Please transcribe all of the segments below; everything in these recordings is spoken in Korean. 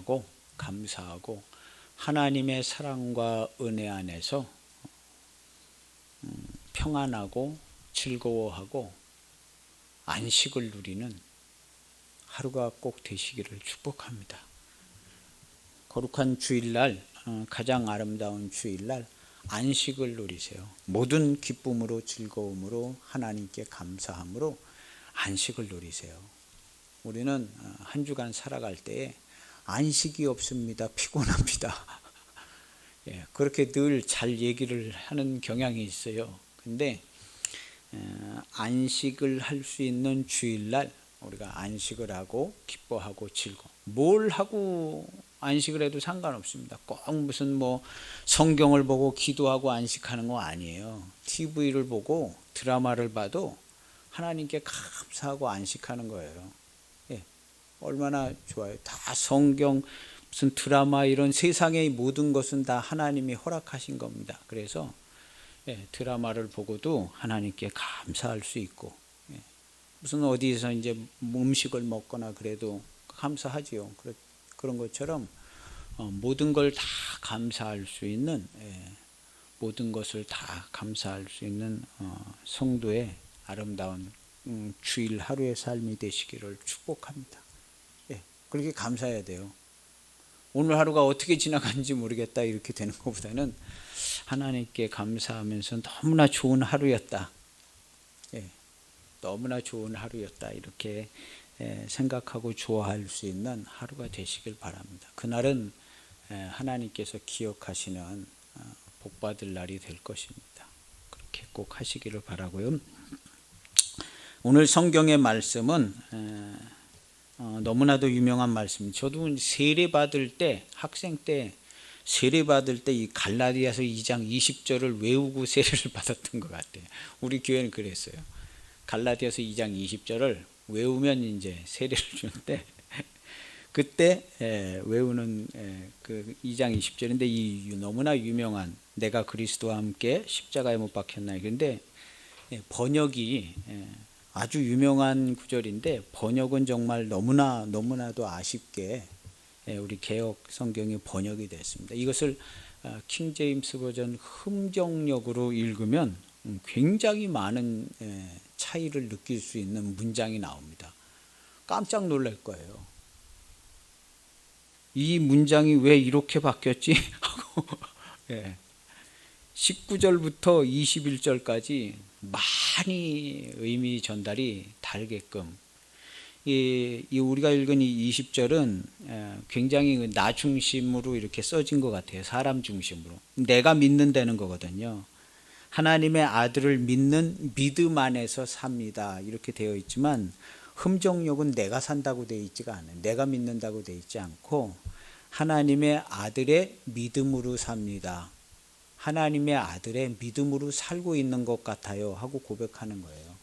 찬양하고 감사하고 하나님의 사랑과 은혜 안에서 평안하고 즐거워하고 안식을 누리는 하루가 꼭 되시기를 축복합니다. 거룩한 주일날, 가장 아름다운 주일날 안식을 누리세요. 모든 기쁨으로 즐거움으로 하나님께 감사함으로 안식을 누리세요. 우리는 한 주간 살아갈 때에 안식이 없습니다. 피곤합니다. 그렇게 늘 잘 얘기를 하는 경향이 있어요. 근데 안식을 할 수 있는 주일날 우리가 안식을 하고 기뻐하고 즐거워. 뭘 하고 안식을 해도 상관없습니다. 꼭 무슨 뭐 성경을 보고 기도하고 안식하는 거 아니에요. TV를 보고 드라마를 봐도 하나님께 감사하고 안식하는 거예요. 얼마나 좋아요. 다 성경, 무슨 드라마, 이런 세상의 모든 것은 다 하나님이 허락하신 겁니다. 그래서 드라마를 보고도 하나님께 감사할 수 있고, 무슨 어디에서 이제 음식을 먹거나 그래도 감사하지요. 그런 것처럼 모든 걸 다 감사할 수 있는, 모든 것을 다 감사할 수 있는 성도의 아름다운 주일 하루의 삶이 되시기를 축복합니다. 그렇게 감사해야 돼요. 오늘 하루가 어떻게 지나간지 모르겠다 이렇게 되는 것보다는 하나님께 감사하면서 너무나 좋은 하루였다. 너무나 좋은 하루였다. 이렇게 생각하고 좋아할 수 있는 하루가 되시길 바랍니다. 그날은 하나님께서 기억하시는 복받을 날이 될 것입니다. 그렇게 꼭 하시기를 바라고요. 오늘 성경의 말씀은 너무나도 유명한 말씀입니다. 저도 세례 받을 때, 학생 때 세례 받을 때 이 갈라디아서 2장 20절을 외우고 세례를 받았던 것 같아요. 우리 교회는 그랬어요. 갈라디아서 2장 20절을 외우면 이제 세례를 주는데, 그때 외우는 그 2장 20절인데 이 너무나 유명한 내가 그리스도와 함께 십자가에 못 박혔나니, 그런데 번역이 아주 유명한 구절인데 번역은 정말 너무나도 아쉽게 우리 개역 성경이 번역이 됐습니다. 이것을 킹 제임스 버전 흠정역으로 읽으면 굉장히 많은 차이를 느낄 수 있는 문장이 나옵니다. 깜짝 놀랄 거예요. 이 문장이 왜 이렇게 바뀌었지? 하고 19절부터 21절까지 많이 의미 전달이 다르게끔, 우리가 읽은 이 20절은 굉장히 나 중심으로 이렇게 써진 것 같아요. 사람 중심으로. 내가 믿는다는 거거든요. 하나님의 아들을 믿는 믿음 안에서 삽니다. 이렇게 되어 있지만 흠정역은 내가 산다고 되어 있지가 않아요. 내가 믿는다고 되어 있지 않고 하나님의 아들의 믿음으로 삽니다. 하나님의 아들의 믿음으로 살고 있는 것 같아요 하고 고백하는 거예요.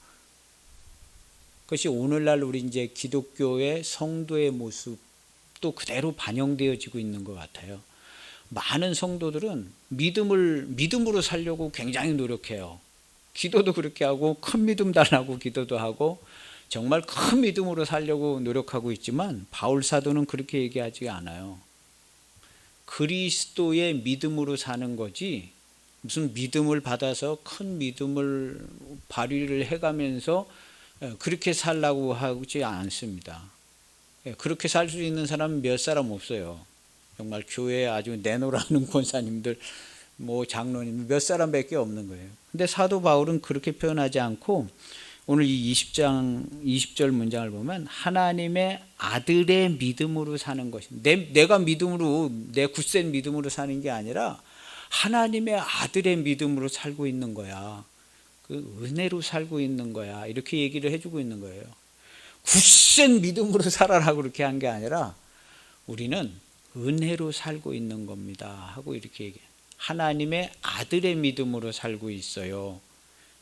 그것이 오늘날 우리 이제 기독교의 성도의 모습도 그대로 반영되어지고 있는 것 같아요. 많은 성도들은 믿음으로 살려고 굉장히 노력해요. 기도도 그렇게 하고 큰 믿음 달라고 기도도 하고 정말 큰 믿음으로 살려고 노력하고 있지만 바울 사도는 그렇게 얘기하지 않아요. 그리스도의 믿음으로 사는 거지 무슨 믿음을 받아서 큰 믿음을 발휘를 해가면서 그렇게 살라고 하지 않습니다. 그렇게 살 수 있는 사람은 몇 사람 없어요. 정말 교회에 아주 내노라는 권사님들, 뭐 장로님 몇 사람밖에 없는 거예요. 근데 사도 바울은 그렇게 표현하지 않고 오늘 이 20절 문장을 보면 하나님의 아들의 믿음으로 사는 것이, 내가 믿음으로, 내 굳센 믿음으로 사는 게 아니라 하나님의 아들의 믿음으로 살고 있는 거야. 그 은혜로 살고 있는 거야. 이렇게 얘기를 해주고 있는 거예요. 굳센 믿음으로 살아라고 그렇게 한 게 아니라 우리는 은혜로 살고 있는 겁니다 하고 이렇게 얘기해요. 하나님의 아들의 믿음으로 살고 있어요.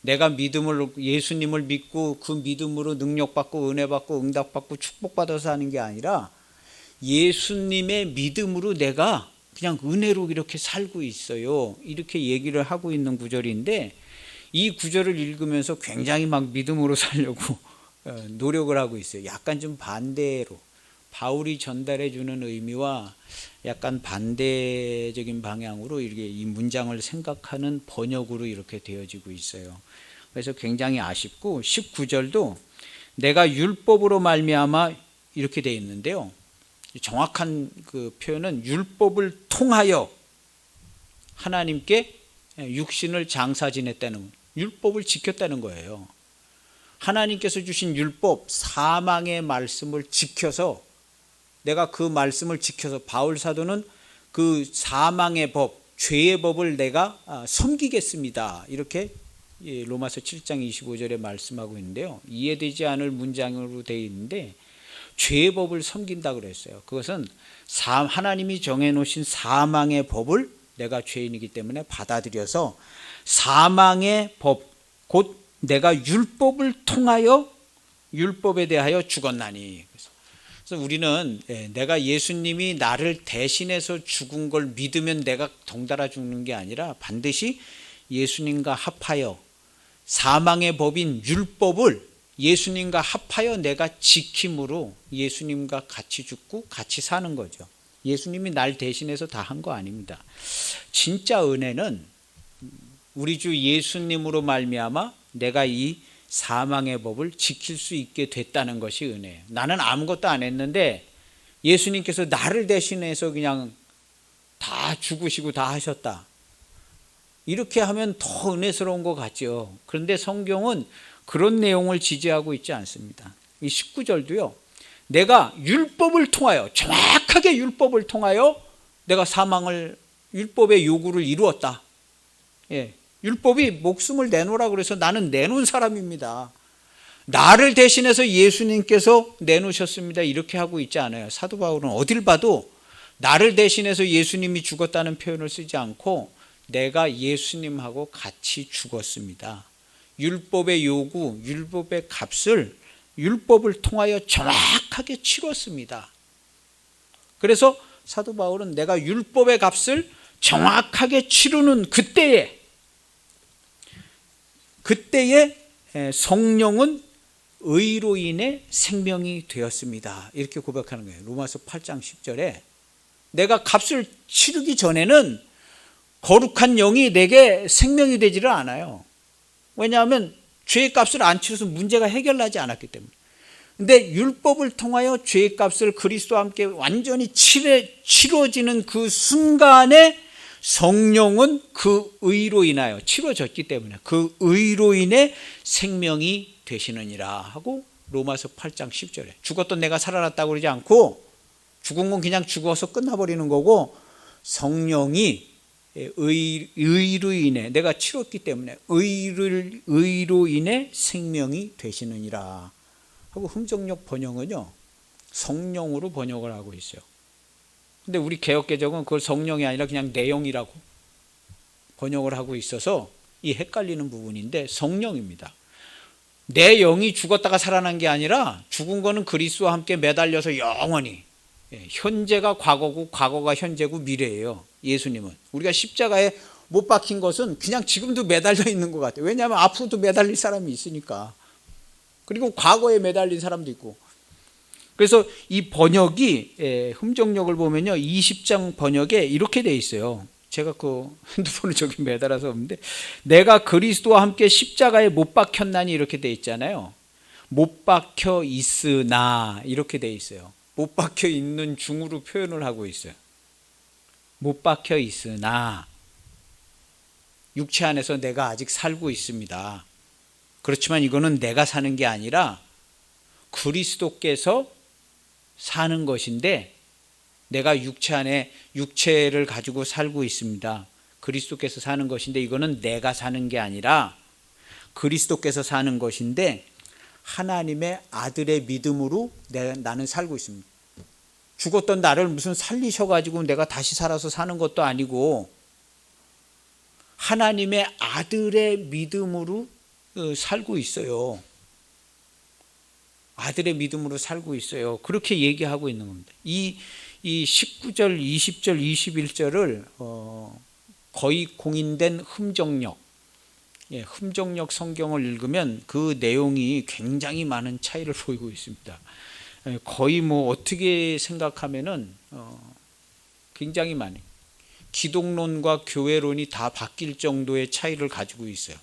내가 예수님을 믿고 그 믿음으로 능력받고 은혜받고 응답받고 축복받아서 하는 게 아니라 예수님의 믿음으로 내가 그냥 은혜로 이렇게 살고 있어요. 이렇게 얘기를 하고 있는 구절인데 이 구절을 읽으면서 굉장히 막 믿음으로 살려고 노력을 하고 있어요. 약간 좀 반대로 바울이 전달해 주는 의미와 약간 반대적인 방향으로 이렇게 이 문장을 생각하는 번역으로 이렇게 되어지고 있어요. 그래서 굉장히 아쉽고 19절도 내가 율법으로 말미암아 이렇게 되어 있는데요. 정확한 그 표현은 율법을 통하여 하나님께 육신을 장사 지냈다는, 율법을 지켰다는 거예요. 하나님께서 주신 율법, 사망의 말씀을 지켜서, 내가 그 말씀을 지켜서, 바울 사도는 그 사망의 법, 죄의 법을 내가 섬기겠습니다. 이렇게 로마서 7장 25절에 말씀하고 있는데요. 이해되지 않을 문장으로 되어 있는데 죄의 법을 섬긴다 그랬어요. 그것은 하나님이 정해놓으신 사망의 법을 내가 죄인이기 때문에 받아들여서 사망의 법, 곧 내가 율법을 통하여 율법에 대하여 죽었나니. 그래서 우리는 내가 예수님이 나를 대신해서 죽은 걸 믿으면 내가 덩달아 죽는 게 아니라 반드시 예수님과 합하여 사망의 법인 율법을 예수님과 합하여 내가 지킴으로 예수님과 같이 죽고 같이 사는 거죠. 예수님이 날 대신해서 다 한 거 아닙니다. 진짜 은혜는 우리 주 예수님으로 말미암아 내가 이 사망의 법을 지킬 수 있게 됐다는 것이 은혜예요. 나는 아무것도 안 했는데 예수님께서 나를 대신해서 그냥 다 죽으시고 다 하셨다. 이렇게 하면 더 은혜스러운 것 같죠. 그런데 성경은 그런 내용을 지지하고 있지 않습니다. 이 19절도요. 내가 율법을 통하여, 정확하게 율법을 통하여 내가 율법의 요구를 이루었다. 율법이 목숨을 내놓으라 그래서 나는 내놓은 사람입니다. 나를 대신해서 예수님께서 내놓으셨습니다. 이렇게 하고 있지 않아요. 사도 바울은 어딜 봐도 나를 대신해서 예수님이 죽었다는 표현을 쓰지 않고 내가 예수님하고 같이 죽었습니다. 율법의 요구, 율법의 값을 율법을 통하여 정확하게 치렀습니다. 그래서 사도 바울은 내가 율법의 값을 정확하게 치르는 그때에 성령은 의로 인해 생명이 되었습니다. 이렇게 고백하는 거예요. 로마서 8장 10절에 내가 값을 치르기 전에는 거룩한 영이 내게 생명이 되지를 않아요. 왜냐하면 죄의 값을 안 치러서 문제가 해결나지 않았기 때문에. 근데 율법을 통하여 죄의 값을 그리스도와 함께 완전히 치러지는 그 순간에 성령은 그 의로 인하여 치러졌기 때문에 그 의로 인해 생명이 되시느니라 하고 로마서 8장 10절에 죽었던 내가 살아났다고 그러지 않고 죽은 건 그냥 죽어서 끝나버리는 거고 성령이 의로 인해 내가 치렀기 때문에 의로 인해 생명이 되시느니라 하고 흥정역 번역은요 성령으로 번역을 하고 있어요. 근데 우리 개역개정은 그걸 성령이 아니라 그냥 내용이라고 번역을 하고 있어서 이 헷갈리는 부분인데 성령입니다. 내 영이 죽었다가 살아난 게 아니라 죽은 거는 그리스도와 함께 매달려서 영원히 현재가 과거고 과거가 현재고 미래예요. 예수님은 우리가 십자가에 못 박힌 것은 그냥 지금도 매달려 있는 것 같아요. 왜냐하면 앞으로도 매달릴 사람이 있으니까. 그리고 과거에 매달린 사람도 있고. 그래서 이 번역이 흠정역을 보면요 20장 번역에 이렇게 돼 있어요. 제가 그 핸드폰을 저기 매달아서 없는데 내가 그리스도와 함께 십자가에 못 박혔나니 이렇게 돼 있잖아요. 못 박혀 있으나 이렇게 돼 있어요. 못 박혀 있는 중으로 표현을 하고 있어요. 못 박혀 있으나 육체 안에서 내가 아직 살고 있습니다. 그렇지만 이거는 내가 사는 게 아니라 그리스도께서 사는 것인데 내가 육체 안에 육체를 가지고 살고 있습니다. 그리스도께서 사는 것인데 이거는 내가 사는 게 아니라 그리스도께서 사는 것인데 하나님의 아들의 믿음으로 나는 살고 있습니다. 죽었던 나를 무슨 살리셔가지고 내가 다시 살아서 사는 것도 아니고 하나님의 아들의 믿음으로 살고 있어요. 아들의 믿음으로 살고 있어요. 그렇게 얘기하고 있는 겁니다. 이 19절, 20절, 21절을 거의 공인된 흠정역, 흠정역 성경을 읽으면 그 내용이 굉장히 많은 차이를 보이고 있습니다. 거의 뭐 어떻게 생각하면은 굉장히 많아요. 기독론과 교회론이 다 바뀔 정도의 차이를 가지고 있어요.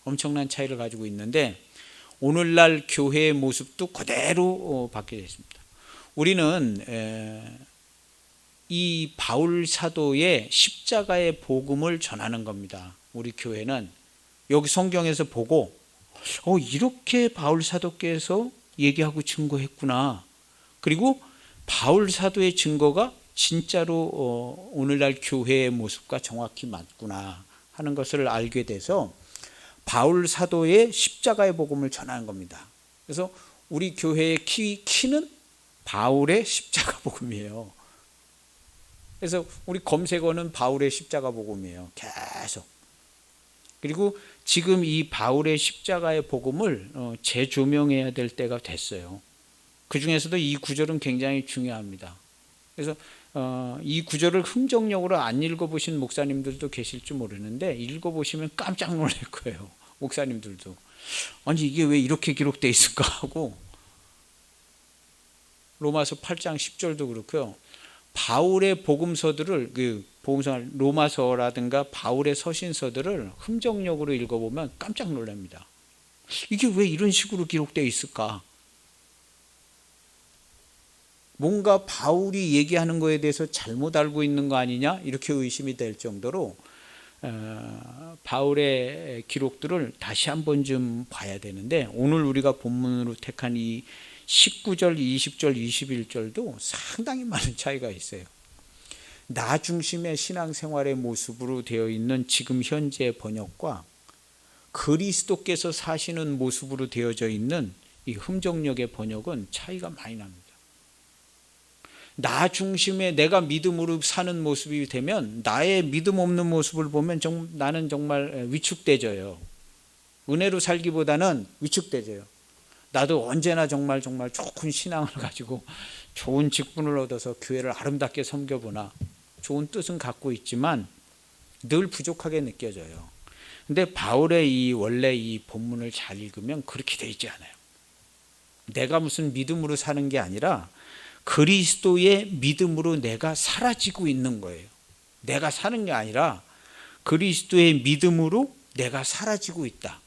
엄청난 차이를 가지고 있는데 오늘날 교회의 모습도 그대로 바뀌어 있습니다. 우리는 이 바울 사도의 십자가의 복음을 전하는 겁니다. 우리 교회는 여기 성경에서 보고 이렇게 바울 사도께서 얘기하고 증거했구나. 그리고 바울 사도의 증거가 진짜로 오늘날 교회의 모습과 정확히 맞구나 하는 것을 알게 돼서 바울 사도의 십자가의 복음을 전하는 겁니다. 그래서 우리 교회의 키는 바울의 십자가 복음이에요. 그래서 우리 검색어는 바울의 십자가 복음이에요. 계속. 그리고 지금 이 바울의 십자가의 복음을 재조명해야 될 때가 됐어요. 그 중에서도 이 구절은 굉장히 중요합니다. 그래서 이 구절을 흥정력으로 안 읽어보신 목사님들도 계실지 모르는데 읽어보시면 깜짝 놀랄 거예요. 목사님들도. 아니 이게 왜 이렇게 기록되어 있을까 하고 로마서 8장 10절도 그렇고요. 바울의 복음서들을 복음서 로마서라든가 바울의 서신서들을 흥정력으로 읽어보면 깜짝 놀랍니다. 이게 왜 이런 식으로 기록되어 있을까? 뭔가 바울이 얘기하는 거에 대해서 잘못 알고 있는 거 아니냐? 이렇게 의심이 될 정도로 바울의 기록들을 다시 한번 좀 봐야 되는데 오늘 우리가 본문으로 택한 이 19절, 20절, 21절도 상당히 많은 차이가 있어요. 나 중심의 신앙생활의 모습으로 되어 있는 지금 현재 번역과 그리스도께서 사시는 모습으로 되어져 있는 이 흠정력의 번역은 차이가 많이 납니다. 나 중심의 내가 믿음으로 사는 모습이 되면 나의 믿음 없는 모습을 보면 나는 정말 위축되져요. 은혜로 살기보다는 위축되져요. 나도 언제나 정말 좋은 신앙을 가지고 좋은 직분을 얻어서 교회를 아름답게 섬겨보나 좋은 뜻은 갖고 있지만 늘 부족하게 느껴져요. 근데 바울의 원래 이 본문을 잘 읽으면 그렇게 돼 있지 않아요. 내가 무슨 믿음으로 사는 게 아니라 그리스도의 믿음으로 내가 사라지고 있는 거예요. 내가 사는 게 아니라 그리스도의 믿음으로 내가 사라지고 있다.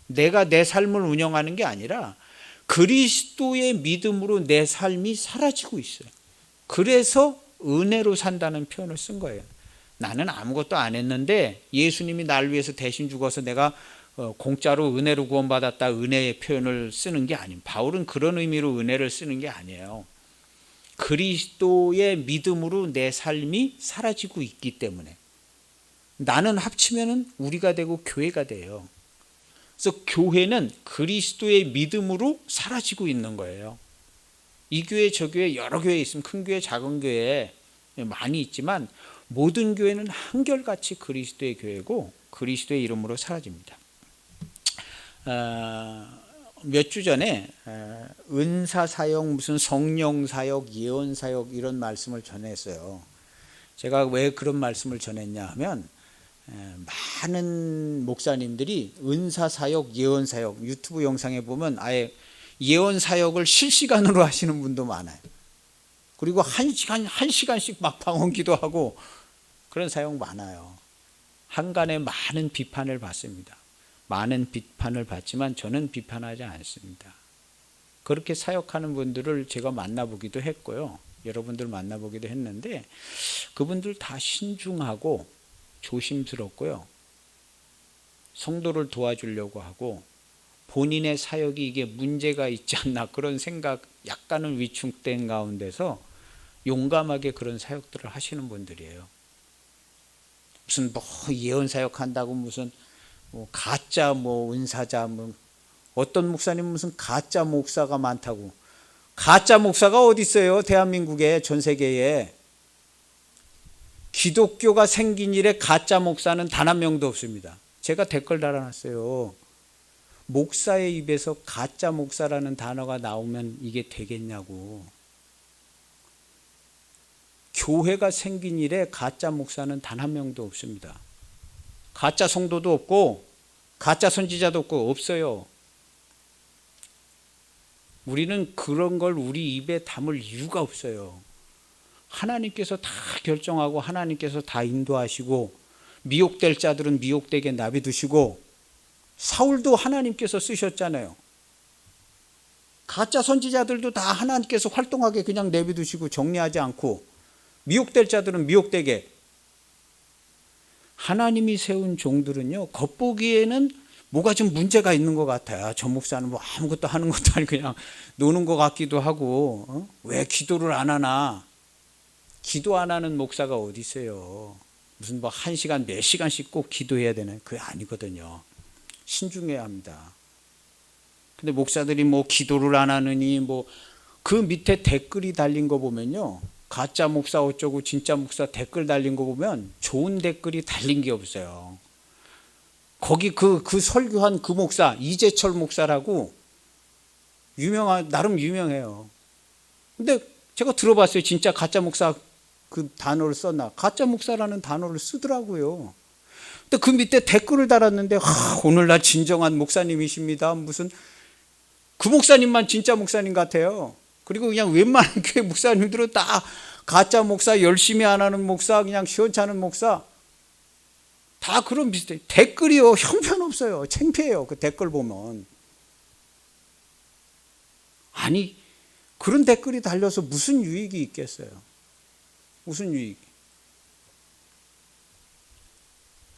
내가 내 삶을 운영하는 게 아니라 그리스도의 믿음으로 내 삶이 사라지고 있어요. 그래서 은혜로 산다는 표현을 쓴 거예요. 나는 아무것도 안 했는데 예수님이 나를 위해서 대신 죽어서 내가 공짜로 은혜로 구원받았다 은혜의 표현을 쓰는 게 아니에요. 바울은 그런 의미로 은혜를 쓰는 게 아니에요. 그리스도의 믿음으로 내 삶이 사라지고 있기 때문에 나는 합치면 우리가 되고 교회가 돼요. 그래서 교회는 그리스도의 믿음으로 사라지고 있는 거예요. 이 교회 저 교회 여러 교회 있으면 큰 교회 작은 교회 많이 있지만 모든 교회는 한결같이 그리스도의 교회고 그리스도의 이름으로 사라집니다. 몇 주 전에 은사사역 무슨 성령사역 예언사역 이런 말씀을 전했어요. 제가 왜 그런 말씀을 전했냐 하면 많은 목사님들이 은사사역 예언사역 유튜브 영상에 보면 아예 예언사역을 실시간으로 하시는 분도 많아요. 그리고 한 시간씩 막 방언 기도하고 그런 사역 많아요. 한간에 많은 비판을 받습니다. 많은 비판을 받지만 저는 비판하지 않습니다. 그렇게 사역하는 분들을 제가 만나보기도 했고요. 여러분들 만나보기도 했는데 그분들 다 신중하고 조심스럽고요. 성도를 도와주려고 하고 본인의 사역이 이게 문제가 있지 않나 그런 생각 약간은 위축된 가운데서 용감하게 그런 사역들을 하시는 분들이에요. 무슨 예언 사역 한다고 무슨 가짜 은사자 어떤 목사님은 무슨 가짜 목사가 많다고. 가짜 목사가 어디 있어요? 대한민국에 전 세계에. 기독교가 생긴 이래 가짜 목사는 단 한 명도 없습니다. 제가 댓글 달아놨어요. 목사의 입에서 가짜 목사라는 단어가 나오면 이게 되겠냐고. 교회가 생긴 이래 가짜 목사는 단 한 명도 없습니다. 가짜 성도도 없고 가짜 선지자도 없어요. 우리는 그런 걸 우리 입에 담을 이유가 없어요. 하나님께서 다 결정하고 하나님께서 다 인도하시고 미혹될 자들은 미혹되게 놔두시고 사울도 하나님께서 쓰셨잖아요. 가짜 선지자들도 다 하나님께서 활동하게 그냥 내비두시고 정리하지 않고 미혹될 자들은 미혹되게. 하나님이 세운 종들은요, 겉보기에는 뭐가 좀 문제가 있는 것 같아요. 저 목사는 뭐 아무것도 하는 것도 아니고 그냥 노는 것 같기도 하고, 왜 기도를 안 하나? 기도 안 하는 목사가 어디 있어요? 무슨 뭐 1시간 몇 시간씩 꼭 기도해야 되는, 그게 아니거든요. 신중해야 합니다. 근데 목사들이 뭐 기도를 안 하느니 뭐 그 밑에 댓글이 달린 거 보면요, 가짜 목사 어쩌고 진짜 목사 댓글 달린 거 보면 좋은 댓글이 달린 게 없어요. 거기 그 설교한 그 목사 이재철 목사라고 나름 유명해요. 근데 제가 들어봤어요. 진짜 가짜 목사 그 단어를 썼나? 가짜 목사라는 단어를 쓰더라고요. 근데 그 밑에 댓글을 달았는데, 오늘날 진정한 목사님이십니다. 무슨 그 목사님만 진짜 목사님 같아요. 그리고 그냥 웬만한 교회 목사님들은 다 가짜 목사, 열심히 안 하는 목사, 그냥 시원찮은 목사, 다 그런 비슷해요. 댓글이요, 형편없어요. 창피해요. 그 댓글 보면. 아니, 그런 댓글이 달려서 무슨 유익이 있겠어요? 무슨 유익?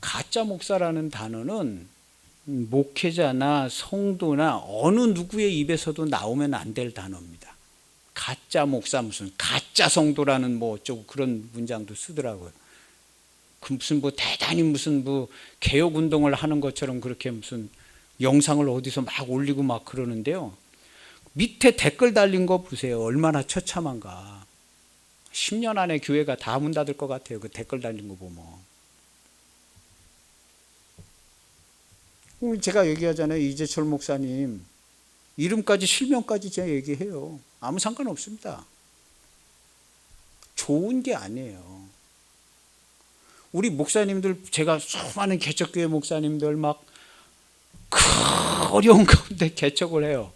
가짜 목사라는 단어는 목회자나 성도나 어느 누구의 입에서도 나오면 안 될 단어입니다. 가짜 목사, 무슨 가짜 성도라는 뭐 어쩌고 그런 문장도 쓰더라고요. 그 무슨 뭐 대단히 무슨 뭐 개혁 운동을 하는 것처럼 그렇게 무슨 영상을 어디서 막 올리고 막 그러는데요. 밑에 댓글 달린 거 보세요. 얼마나 처참한가. 10년 안에 교회가 다 문 닫을 것 같아요. 그 댓글 달린 거 보면. 오늘 제가 얘기하잖아요. 이재철 목사님 이름까지 실명까지 제가 얘기해요. 아무 상관없습니다. 좋은 게 아니에요. 우리 목사님들, 제가 수많은 개척교회 목사님들 막 어려운 가운데 개척을 해요.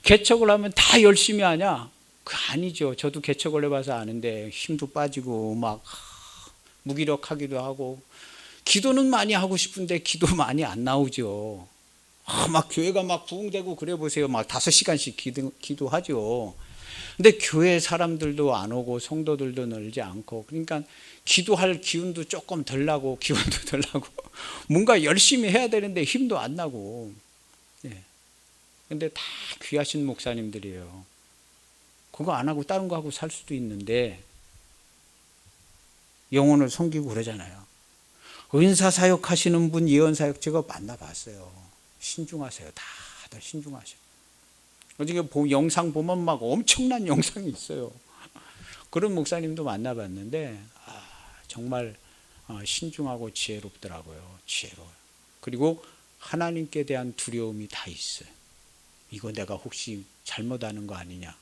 개척을 하면 다 열심히 하냐? 그 아니죠. 저도 개척을 해봐서 아는데 힘도 빠지고 막 무기력하기도 하고, 기도는 많이 하고 싶은데 기도 많이 안 나오죠. 막 교회가 막 부흥되고 그래 보세요. 막 5시간씩 기도하죠. 근데 교회 사람들도 안 오고 성도들도 늘지 않고, 그러니까 기도할 기운도 조금 덜 나고 기운도 덜 나고 뭔가 열심히 해야 되는데 힘도 안 나고. 근데 다 귀하신 목사님들이에요. 그거 안 하고 다른 거 하고 살 수도 있는데 영혼을 섬기고 그러잖아요. 은사 사역 하시는 분, 예언 사역 제가 만나봤어요. 신중하세요. 다들 신중하셔요. 어저께 영상 보면 막 엄청난 영상이 있어요. 그런 목사님도 만나봤는데 정말 신중하고 지혜롭더라고요. 지혜로워요. 그리고 하나님께 대한 두려움이 다 있어요. 이거 내가 혹시 잘못하는 거 아니냐,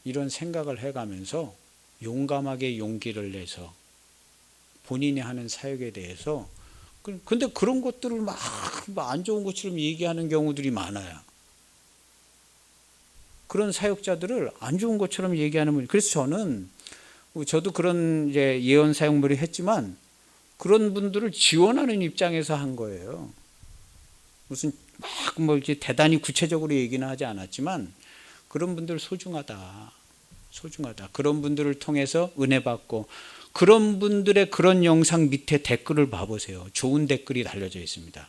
이런 생각을 해가면서 용감하게 용기를 내서 본인이 하는 사역에 대해서, 근데 그런 것들을 막 안 좋은 것처럼 얘기하는 경우들이 많아요. 그런 사역자들을 안 좋은 것처럼 얘기하는 분. 그래서 저도 그런 이제 예언 사역물을 했지만 그런 분들을 지원하는 입장에서 한 거예요. 무슨 막 뭐 이제 대단히 구체적으로 얘기는 하지 않았지만 그런 분들 소중하다. 그런 분들을 통해서 은혜 받고, 그런 분들의 그런 영상 밑에 댓글을 봐보세요. 좋은 댓글이 달려져 있습니다.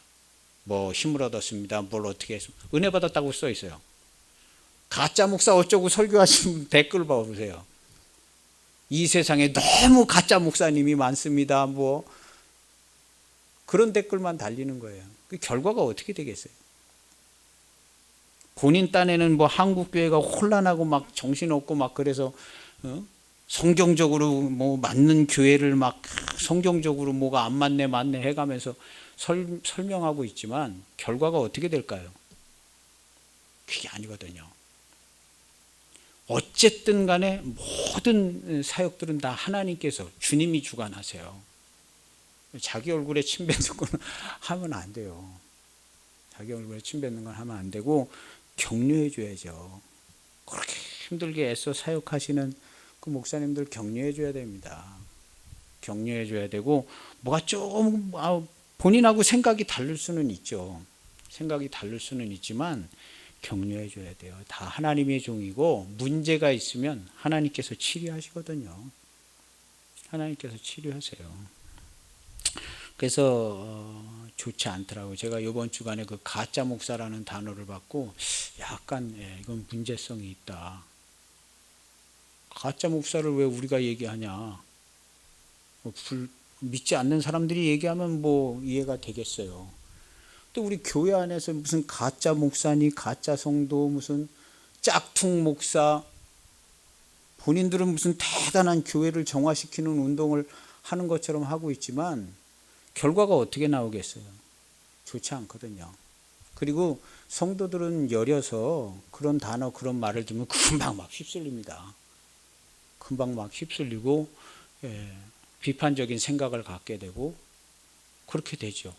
뭐 힘을 얻었습니다. 뭘 어떻게 했습니다. 은혜 받았다고 써 있어요. 가짜 목사 어쩌고 설교하시는 댓글 봐보세요. 이 세상에 너무 가짜 목사님이 많습니다. 뭐 그런 댓글만 달리는 거예요. 그 결과가 어떻게 되겠어요? 본인 딴에는 뭐 한국교회가 혼란하고 막 정신없고 막 그래서 성경적으로 뭐 맞는 교회를 막 성경적으로 뭐가 안 맞네 해가면서 설명하고 있지만 결과가 어떻게 될까요? 그게 아니거든요. 어쨌든 간에 모든 사역들은 다 하나님께서, 주님이 주관하세요. 자기 얼굴에 침 뱉는 건 하면 안 돼요. 자기 얼굴에 침 뱉는 건 하면 안 되고 격려해 줘야죠. 그렇게 힘들게 애써 사역하시는 그 목사님들 격려해 줘야 됩니다. 격려해 줘야 되고, 뭐가 좀 본인하고 생각이 다를 수는 있죠. 생각이 다를 수는 있지만 격려해 줘야 돼요. 다 하나님의 종이고, 문제가 있으면 하나님께서 치료하시거든요. 하나님께서 치료하세요. 그래서 좋지 않더라고요. 제가 이번 주간에 그 가짜 목사라는 단어를 받고 약간 이건 문제성이 있다. 가짜 목사를 왜 우리가 얘기하냐. 믿지 않는 사람들이 얘기하면 뭐 이해가 되겠어요. 또 우리 교회 안에서 무슨 가짜 목사니, 가짜 성도, 무슨 짝퉁 목사, 본인들은 무슨 대단한 교회를 정화시키는 운동을 하는 것처럼 하고 있지만 결과가 어떻게 나오겠어요? 좋지 않거든요. 그리고 성도들은 여려서 그런 단어, 그런 말을 들으면 금방 막 휩쓸립니다. 금방 막 휩쓸리고 비판적인 생각을 갖게 되고 그렇게 되죠.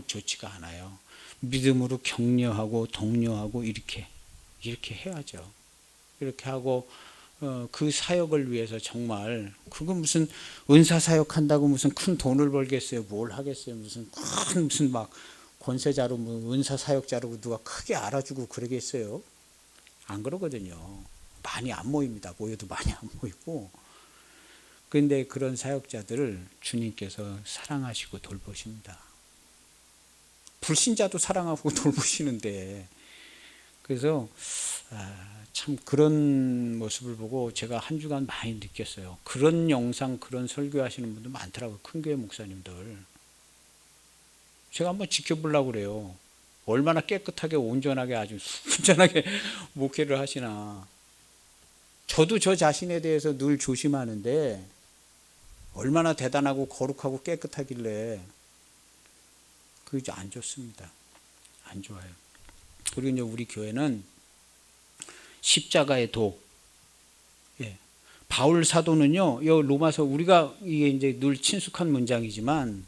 좋지가 않아요. 믿음으로 격려하고 독려하고 이렇게 해야죠. 이렇게 하고 그 사역을 위해서 정말, 그거 무슨 은사 사역한다고 무슨 큰 돈을 벌겠어요? 뭘 하겠어요? 무슨 막 권세자로 은사 사역자로 누가 크게 알아주고 그러겠어요? 안 그러거든요. 많이 안 모입니다. 모여도 많이 안 모이고. 그런데 그런 사역자들을 주님께서 사랑하시고 돌보십니다. 불신자도 사랑하고 돌보시는데, 그래서 참 그런 모습을 보고 제가 한 주간 많이 느꼈어요. 그런 영상, 그런 설교하시는 분들 많더라고요. 큰 교회 목사님들. 제가 한번 지켜보려고 그래요. 얼마나 깨끗하게 온전하게 아주 순전하게 목회를 하시나. 저도 저 자신에 대해서 늘 조심하는데 얼마나 대단하고 거룩하고 깨끗하길래 그게 안 좋습니다. 안 좋아요. 그리고 이제 우리 교회는 십자가의 도. 바울 사도는요, 이 로마서, 우리가 이게 이제 늘 친숙한 문장이지만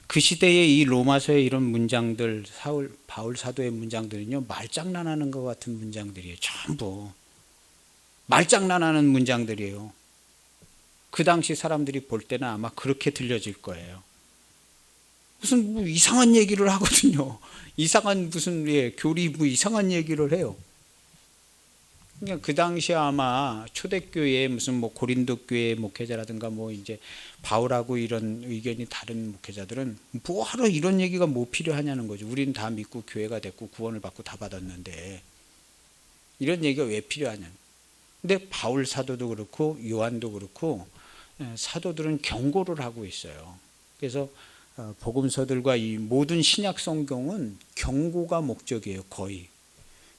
그 시대의 이 로마서의 이런 문장들, 바울 사도의 문장들은요, 말장난하는 것 같은 문장들이에요. 전부 말장난하는 문장들이에요. 그 당시 사람들이 볼 때는 아마 그렇게 들려질 거예요. 무슨 뭐 이상한 얘기를 하거든요. 이상한 무슨 교리 이상한 얘기를 해요. 그러니까 그 당시에 아마 초대교회 무슨 뭐 고린도 교회 목회자라든가 뭐 이제 바울하고 이런 의견이 다른 목회자들은 뭐하러 이런 얘기가 뭐 필요하냐는 거죠. 우리는 다 믿고 교회가 됐고 구원을 받고 다 받았는데 이런 얘기가 왜 필요하냐. 근데 바울 사도도 그렇고 요한도 그렇고 사도들은 경고를 하고 있어요. 그래서 복음서들과 이 모든 신약 성경은 경고가 목적이에요. 거의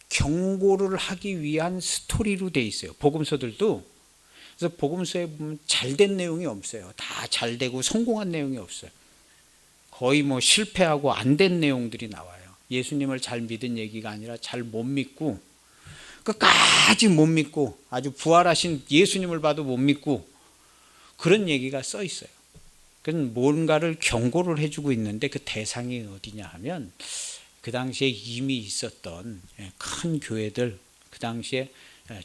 경고를 하기 위한 스토리로 돼 있어요. 복음서들도. 그래서 복음서에 보면 잘된 내용이 없어요. 다 잘되고 성공한 내용이 없어요. 거의 뭐 실패하고 안 된 내용들이 나와요. 예수님을 잘 믿은 얘기가 아니라 잘 못 믿고 끝까지 못 믿고 아주 부활하신 예수님을 봐도 못 믿고 그런 얘기가 써 있어요. 그건 뭔가를 경고를 해주고 있는데 그 대상이 어디냐 하면 그 당시에 이미 있었던 큰 교회들, 그 당시에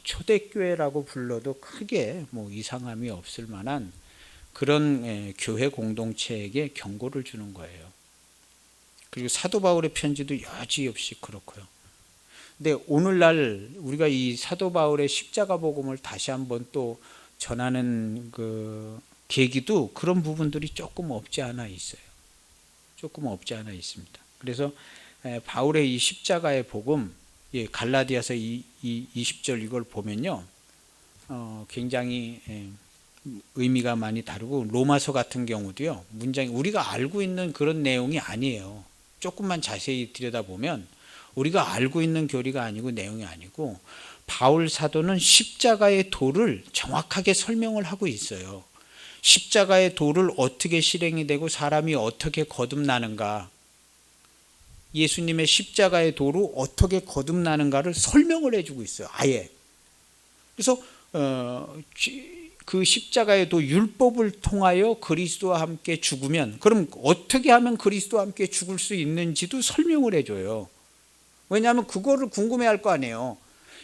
초대교회라고 불러도 크게 뭐 이상함이 없을 만한 그런 교회 공동체에게 경고를 주는 거예요. 그리고 사도 바울의 편지도 여지없이 그렇고요. 근데 오늘날 우리가 이 사도 바울의 십자가 복음을 다시 한번 또 전하는 그 계기도 그런 부분들이 조금 없지 않아 있어요. 조금 없지 않아 있습니다. 그래서 바울의 이 십자가의 복음, 갈라디아서 20절 이걸 보면요, 굉장히 의미가 많이 다르고 로마서 같은 경우도요, 문장이 우리가 알고 있는 그런 내용이 아니에요. 조금만 자세히 들여다보면 우리가 알고 있는 교리가 아니고 내용이 아니고 바울 사도는 십자가의 도를 정확하게 설명을 하고 있어요. 십자가의 도를 어떻게 실행이 되고 사람이 어떻게 거듭나는가, 예수님의 십자가의 도로 어떻게 거듭나는가를 설명을 해주고 있어요. 아예. 그래서 그 십자가의 도 율법을 통하여 그리스도와 함께 죽으면 그럼 어떻게 하면 그리스도와 함께 죽을 수 있는지도 설명을 해줘요. 왜냐하면 그거를 궁금해할 거 아니에요.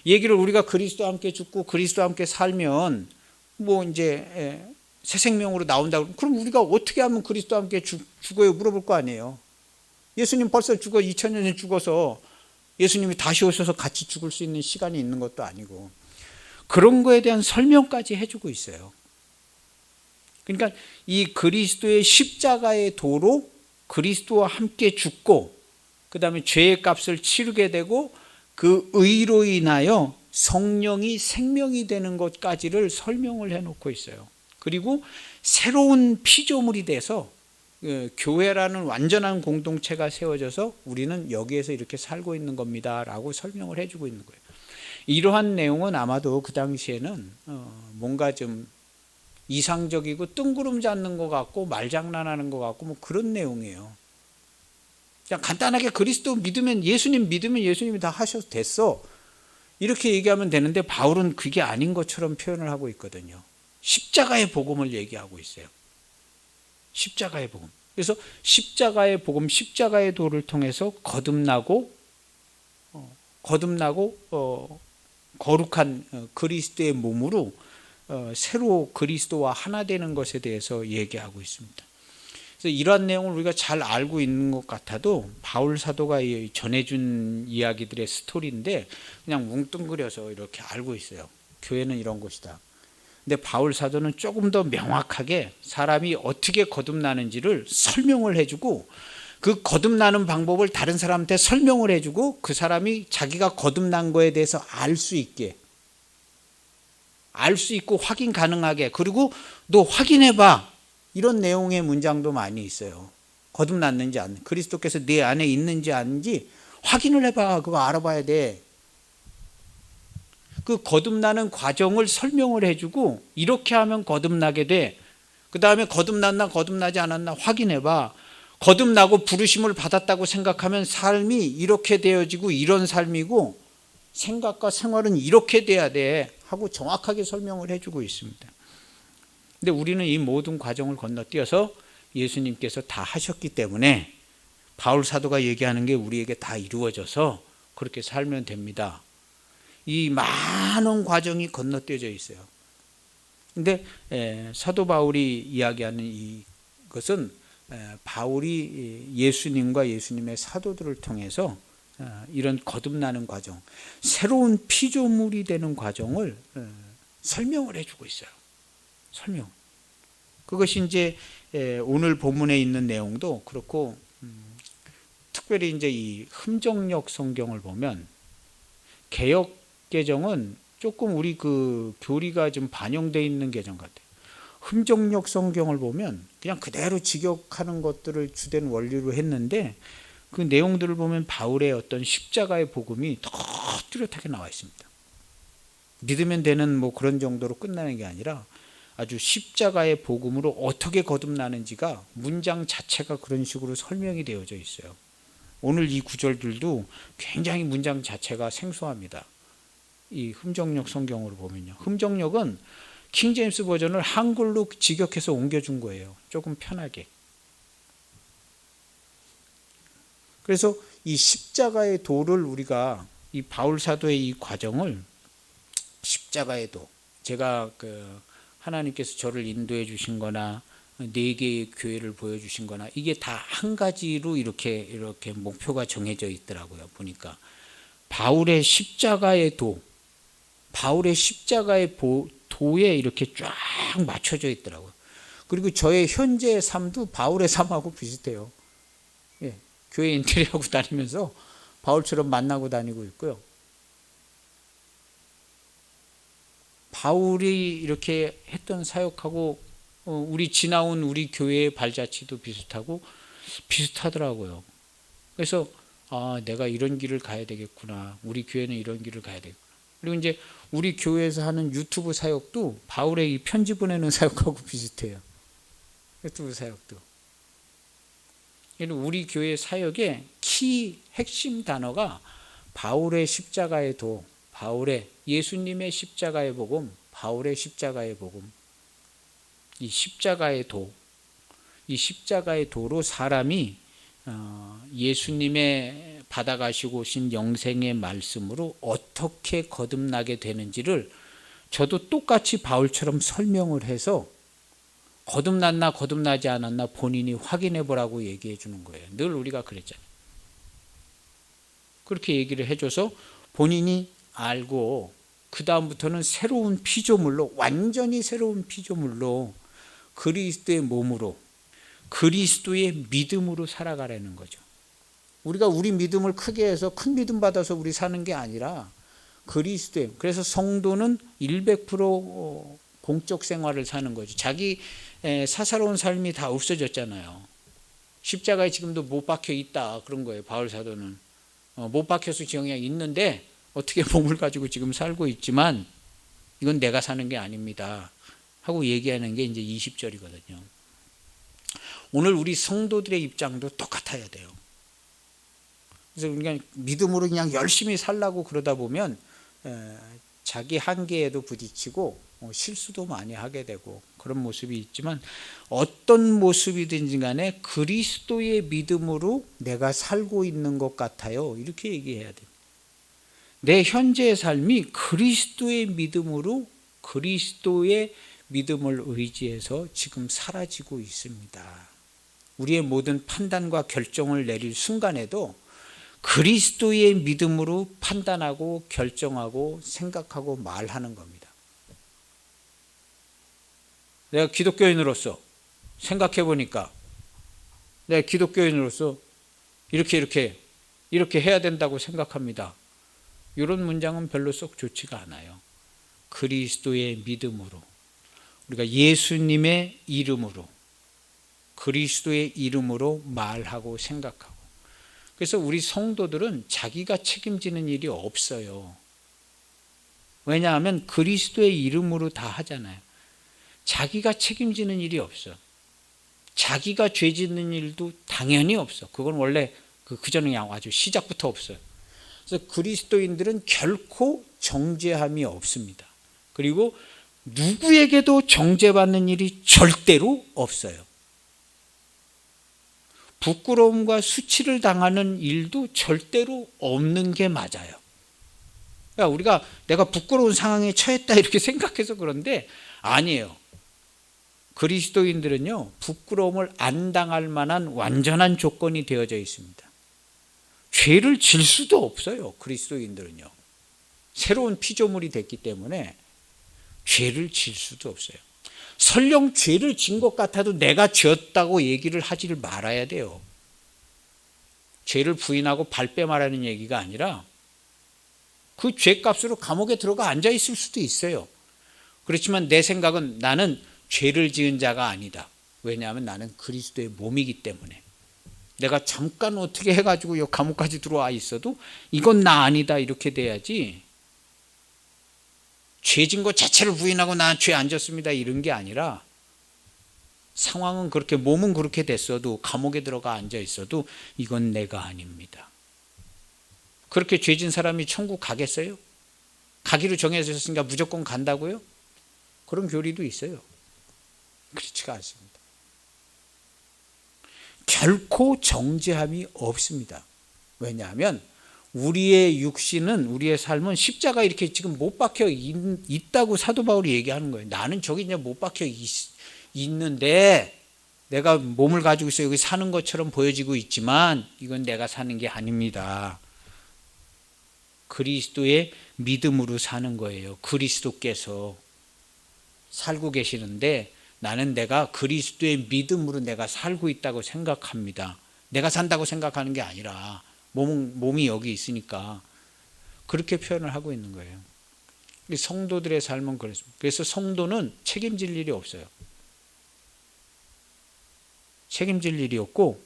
얘기를 우리가 그리스도와 함께 죽고 그리스도와 함께 살면 뭐 이제 새 생명으로 나온다. 그럼 우리가 어떻게 하면 그리스도와 함께 죽어요? 물어볼 거 아니에요. 예수님 벌써 2000년 전에 죽어서 예수님이 다시 오셔서 같이 죽을 수 있는 시간이 있는 것도 아니고 그런 거에 대한 설명까지 해주고 있어요. 그러니까 이 그리스도의 십자가의 도로 그리스도와 함께 죽고 그 다음에 죄의 값을 치르게 되고 그 의로 인하여 성령이 생명이 되는 것까지를 설명을 해놓고 있어요. 그리고 새로운 피조물이 돼서 교회라는 완전한 공동체가 세워져서 우리는 여기에서 이렇게 살고 있는 겁니다 라고 설명을 해주고 있는 거예요. 이러한 내용은 아마도 그 당시에는 뭔가 좀 이상적이고 뜬구름 잡는 것 같고 말장난하는 것 같고 뭐 그런 내용이에요. 그냥 간단하게 그리스도 믿으면 예수님 믿으면 예수님이 다 하셔도 됐어 이렇게 얘기하면 되는데 바울은 그게 아닌 것처럼 표현을 하고 있거든요. 십자가의 복음을 얘기하고 있어요. 십자가의 복음. 그래서 십자가의 복음, 십자가의 도를 통해서 거듭나고 거룩한 그리스도의 몸으로 새로 그리스도와 하나 되는 것에 대해서 얘기하고 있습니다. 그래서 이러한 내용을 우리가 잘 알고 있는 것 같아도 바울 사도가 전해준 이야기들의 스토리인데 그냥 뭉뚱그려서 이렇게 알고 있어요. 교회는 이런 곳이다. 근데 바울 사도는 조금 더 명확하게 사람이 어떻게 거듭나는지를 설명을 해주고 그 거듭나는 방법을 다른 사람한테 설명을 해주고 그 사람이 자기가 거듭난 거에 대해서 알 수 있고 확인 가능하게 그리고 너 확인해봐 이런 내용의 문장도 많이 있어요. 거듭났는지 안 그리스도께서 내 안에 있는지 아닌지 확인을 해봐. 그거 알아봐야 돼. 그 거듭나는 과정을 설명을 해주고 이렇게 하면 거듭나게 돼. 그 다음에 거듭났나 거듭나지 않았나 확인해봐. 거듭나고 부르심을 받았다고 생각하면 삶이 이렇게 되어지고 이런 삶이고 생각과 생활은 이렇게 돼야 돼 하고 정확하게 설명을 해주고 있습니다. 근데 우리는 이 모든 과정을 건너뛰어서 예수님께서 다 하셨기 때문에 바울 사도가 얘기하는 게 우리에게 다 이루어져서 그렇게 살면 됩니다. 이 많은 과정이 건너뛰어져 있어요. 근데 사도 바울이 이야기하는 이것은 바울이 예수님과 예수님의 사도들을 통해서 이런 거듭나는 과정, 새로운 피조물이 되는 과정을 설명을 해주고 있어요. 설명. 그것이 이제 오늘 본문에 있는 내용도 그렇고 특별히 이제 이 흠정역 성경을 보면 개역 개정은 조금 우리 그 교리가 좀 반영되어 있는 개정 같아요. 흠정역 성경을 보면 그냥 그대로 직역하는 것들을 주된 원리로 했는데 그 내용들을 보면 바울의 어떤 십자가의 복음이 더 뚜렷하게 나와 있습니다. 믿으면 되는 뭐 그런 정도로 끝나는 게 아니라 아주 십자가의 복음으로 어떻게 거듭나는지가 문장 자체가 그런 식으로 설명이 되어져 있어요. 오늘 이 구절들도 굉장히 문장 자체가 생소합니다. 이 흠정역 성경으로 보면요. 흠정역은 킹제임스 버전을 한글로 직역해서 옮겨준 거예요. 조금 편하게. 그래서 이 십자가의 도를 우리가 이 바울 사도의 이 과정을 십자가의 도, 제가 하나님께서 저를 인도해 주신 거나 4개의 교회를 보여주신 거나 이게 다 한 가지로 이렇게 목표가 정해져 있더라고요. 보니까 바울의 십자가의 도, 바울의 십자가의 도에 이렇게 쫙 맞춰져 있더라고요. 그리고 저의 현재의 삶도 바울의 삶하고 비슷해요. 예, 교회 인테리어하고 다니면서 바울처럼 만나고 다니고 있고요. 바울이 이렇게 했던 사역하고 우리 지나온 우리 교회의 발자취도 비슷하더라고요. 그래서 내가 이런 길을 가야 되겠구나. 우리 교회는 이런 길을 가야 되겠구나. 그리고 이제 우리 교회에서 하는 유튜브 사역도 바울의 이 편지 보내는 사역하고 비슷해요. 유튜브 사역도. 우리 교회 사역의 핵심 단어가 바울의 십자가의 도, 바울의 예수님의 십자가의 복음, 바울의 십자가의 복음. 이 십자가의 도, 이 십자가의 도로 사람이 예수님의 받아가시고 오신 영생의 말씀으로 어떻게 거듭나게 되는지를 저도 똑같이 바울처럼 설명을 해서 거듭났나 거듭나지 않았나 본인이 확인해 보라고 얘기해 주는 거예요. 늘 우리가 그랬잖아요. 그렇게 얘기를 해줘서 본인이 알고 그 다음부터는 새로운 피조물로, 완전히 새로운 피조물로 그리스도의 몸으로, 그리스도의 믿음으로 살아가라는 거죠. 우리가 우리 믿음을 크게 해서 큰 믿음 받아서 우리 사는 게 아니라 그리스도의, 그래서 성도는 100% 공적 생활을 사는 거죠. 자기 사사로운 삶이 다 없어졌잖아요. 십자가에 지금도 못 박혀 있다 그런 거예요. 바울 사도는 못 박혀서 지금 그냥 있는데 어떻게 몸을 가지고 지금 살고 있지만 이건 내가 사는 게 아닙니다 하고 얘기하는 게 이제 20절이거든요. 오늘 우리 성도들의 입장도 똑같아야 돼요. 그래서 우리가 믿음으로 그냥 열심히 살라고 그러다 보면 자기 한계에도 부딪히고 실수도 많이 하게 되고 그런 모습이 있지만, 어떤 모습이든지 간에 그리스도의 믿음으로 내가 살고 있는 것 같아요, 이렇게 얘기해야 됩니다. 내 현재의 삶이 그리스도의 믿음으로, 그리스도의 믿음을 의지해서 지금 사라지고 있습니다. 우리의 모든 판단과 결정을 내릴 순간에도 그리스도의 믿음으로 판단하고 결정하고 생각하고 말하는 겁니다. 내가 기독교인으로서 생각해 보니까 내가 기독교인으로서 이렇게 해야 된다고 생각합니다. 이런 문장은 별로 썩 좋지가 않아요. 그리스도의 믿음으로, 우리가 예수님의 이름으로, 그리스도의 이름으로 말하고 생각하고. 그래서 우리 성도들은 자기가 책임지는 일이 없어요. 왜냐하면 그리스도의 이름으로 다 하잖아요. 자기가 책임지는 일이 없어. 자기가 죄 짓는 일도 당연히 없어. 그건 원래 그전에 아주 시작부터 없어요. 그래서 그리스도인들은 결코 정죄함이 없습니다. 그리고 누구에게도 정죄받는 일이 절대로 없어요. 부끄러움과 수치를 당하는 일도 절대로 없는 게 맞아요. 그러니까 우리가 내가 부끄러운 상황에 처했다 이렇게 생각해서 그런데 아니에요. 그리스도인들은요, 부끄러움을 안 당할 만한 완전한 조건이 되어져 있습니다. 죄를 질 수도 없어요. 그리스도인들은요, 새로운 피조물이 됐기 때문에 죄를 질 수도 없어요. 설령 죄를 진 것 같아도 내가 지었다고 얘기를 하지를 말아야 돼요. 죄를 부인하고 발뺌 말하는 얘기가 아니라 그 죄값으로 감옥에 들어가 앉아 있을 수도 있어요. 그렇지만 내 생각은 나는 죄를 지은 자가 아니다. 왜냐하면 나는 그리스도의 몸이기 때문에. 내가 잠깐 어떻게 해가지고 이 감옥까지 들어와 있어도 이건 나 아니다 이렇게 돼야지, 죄진 것 자체를 부인하고 난 죄 안 졌습니다 이런 게 아니라, 상황은 그렇게, 몸은 그렇게 됐어도, 감옥에 들어가 앉아 있어도 이건 내가 아닙니다. 그렇게 죄진 사람이 천국 가겠어요? 가기로 정해져 있으니까 무조건 간다고요? 그런 교리도 있어요. 그렇지가 않습니다. 결코 정죄함이 없습니다. 왜냐하면 우리의 육신은, 우리의 삶은 십자가 이렇게 지금 못 박혀 있다고 사도 바울이 얘기하는 거예요. 나는 저기 이제 못 박혀 있는데 내가 몸을 가지고 있어 여기 사는 것처럼 보여지고 있지만 이건 내가 사는 게 아닙니다. 그리스도의 믿음으로 사는 거예요. 그리스도께서 살고 계시는데 나는 내가 그리스도의 믿음으로 내가 살고 있다고 생각합니다. 내가 산다고 생각하는 게 아니라 몸이 여기 있으니까 그렇게 표현을 하고 있는 거예요. 성도들의 삶은 그렇습니다. 그래서 성도는 책임질 일이 없어요. 책임질 일이 없고,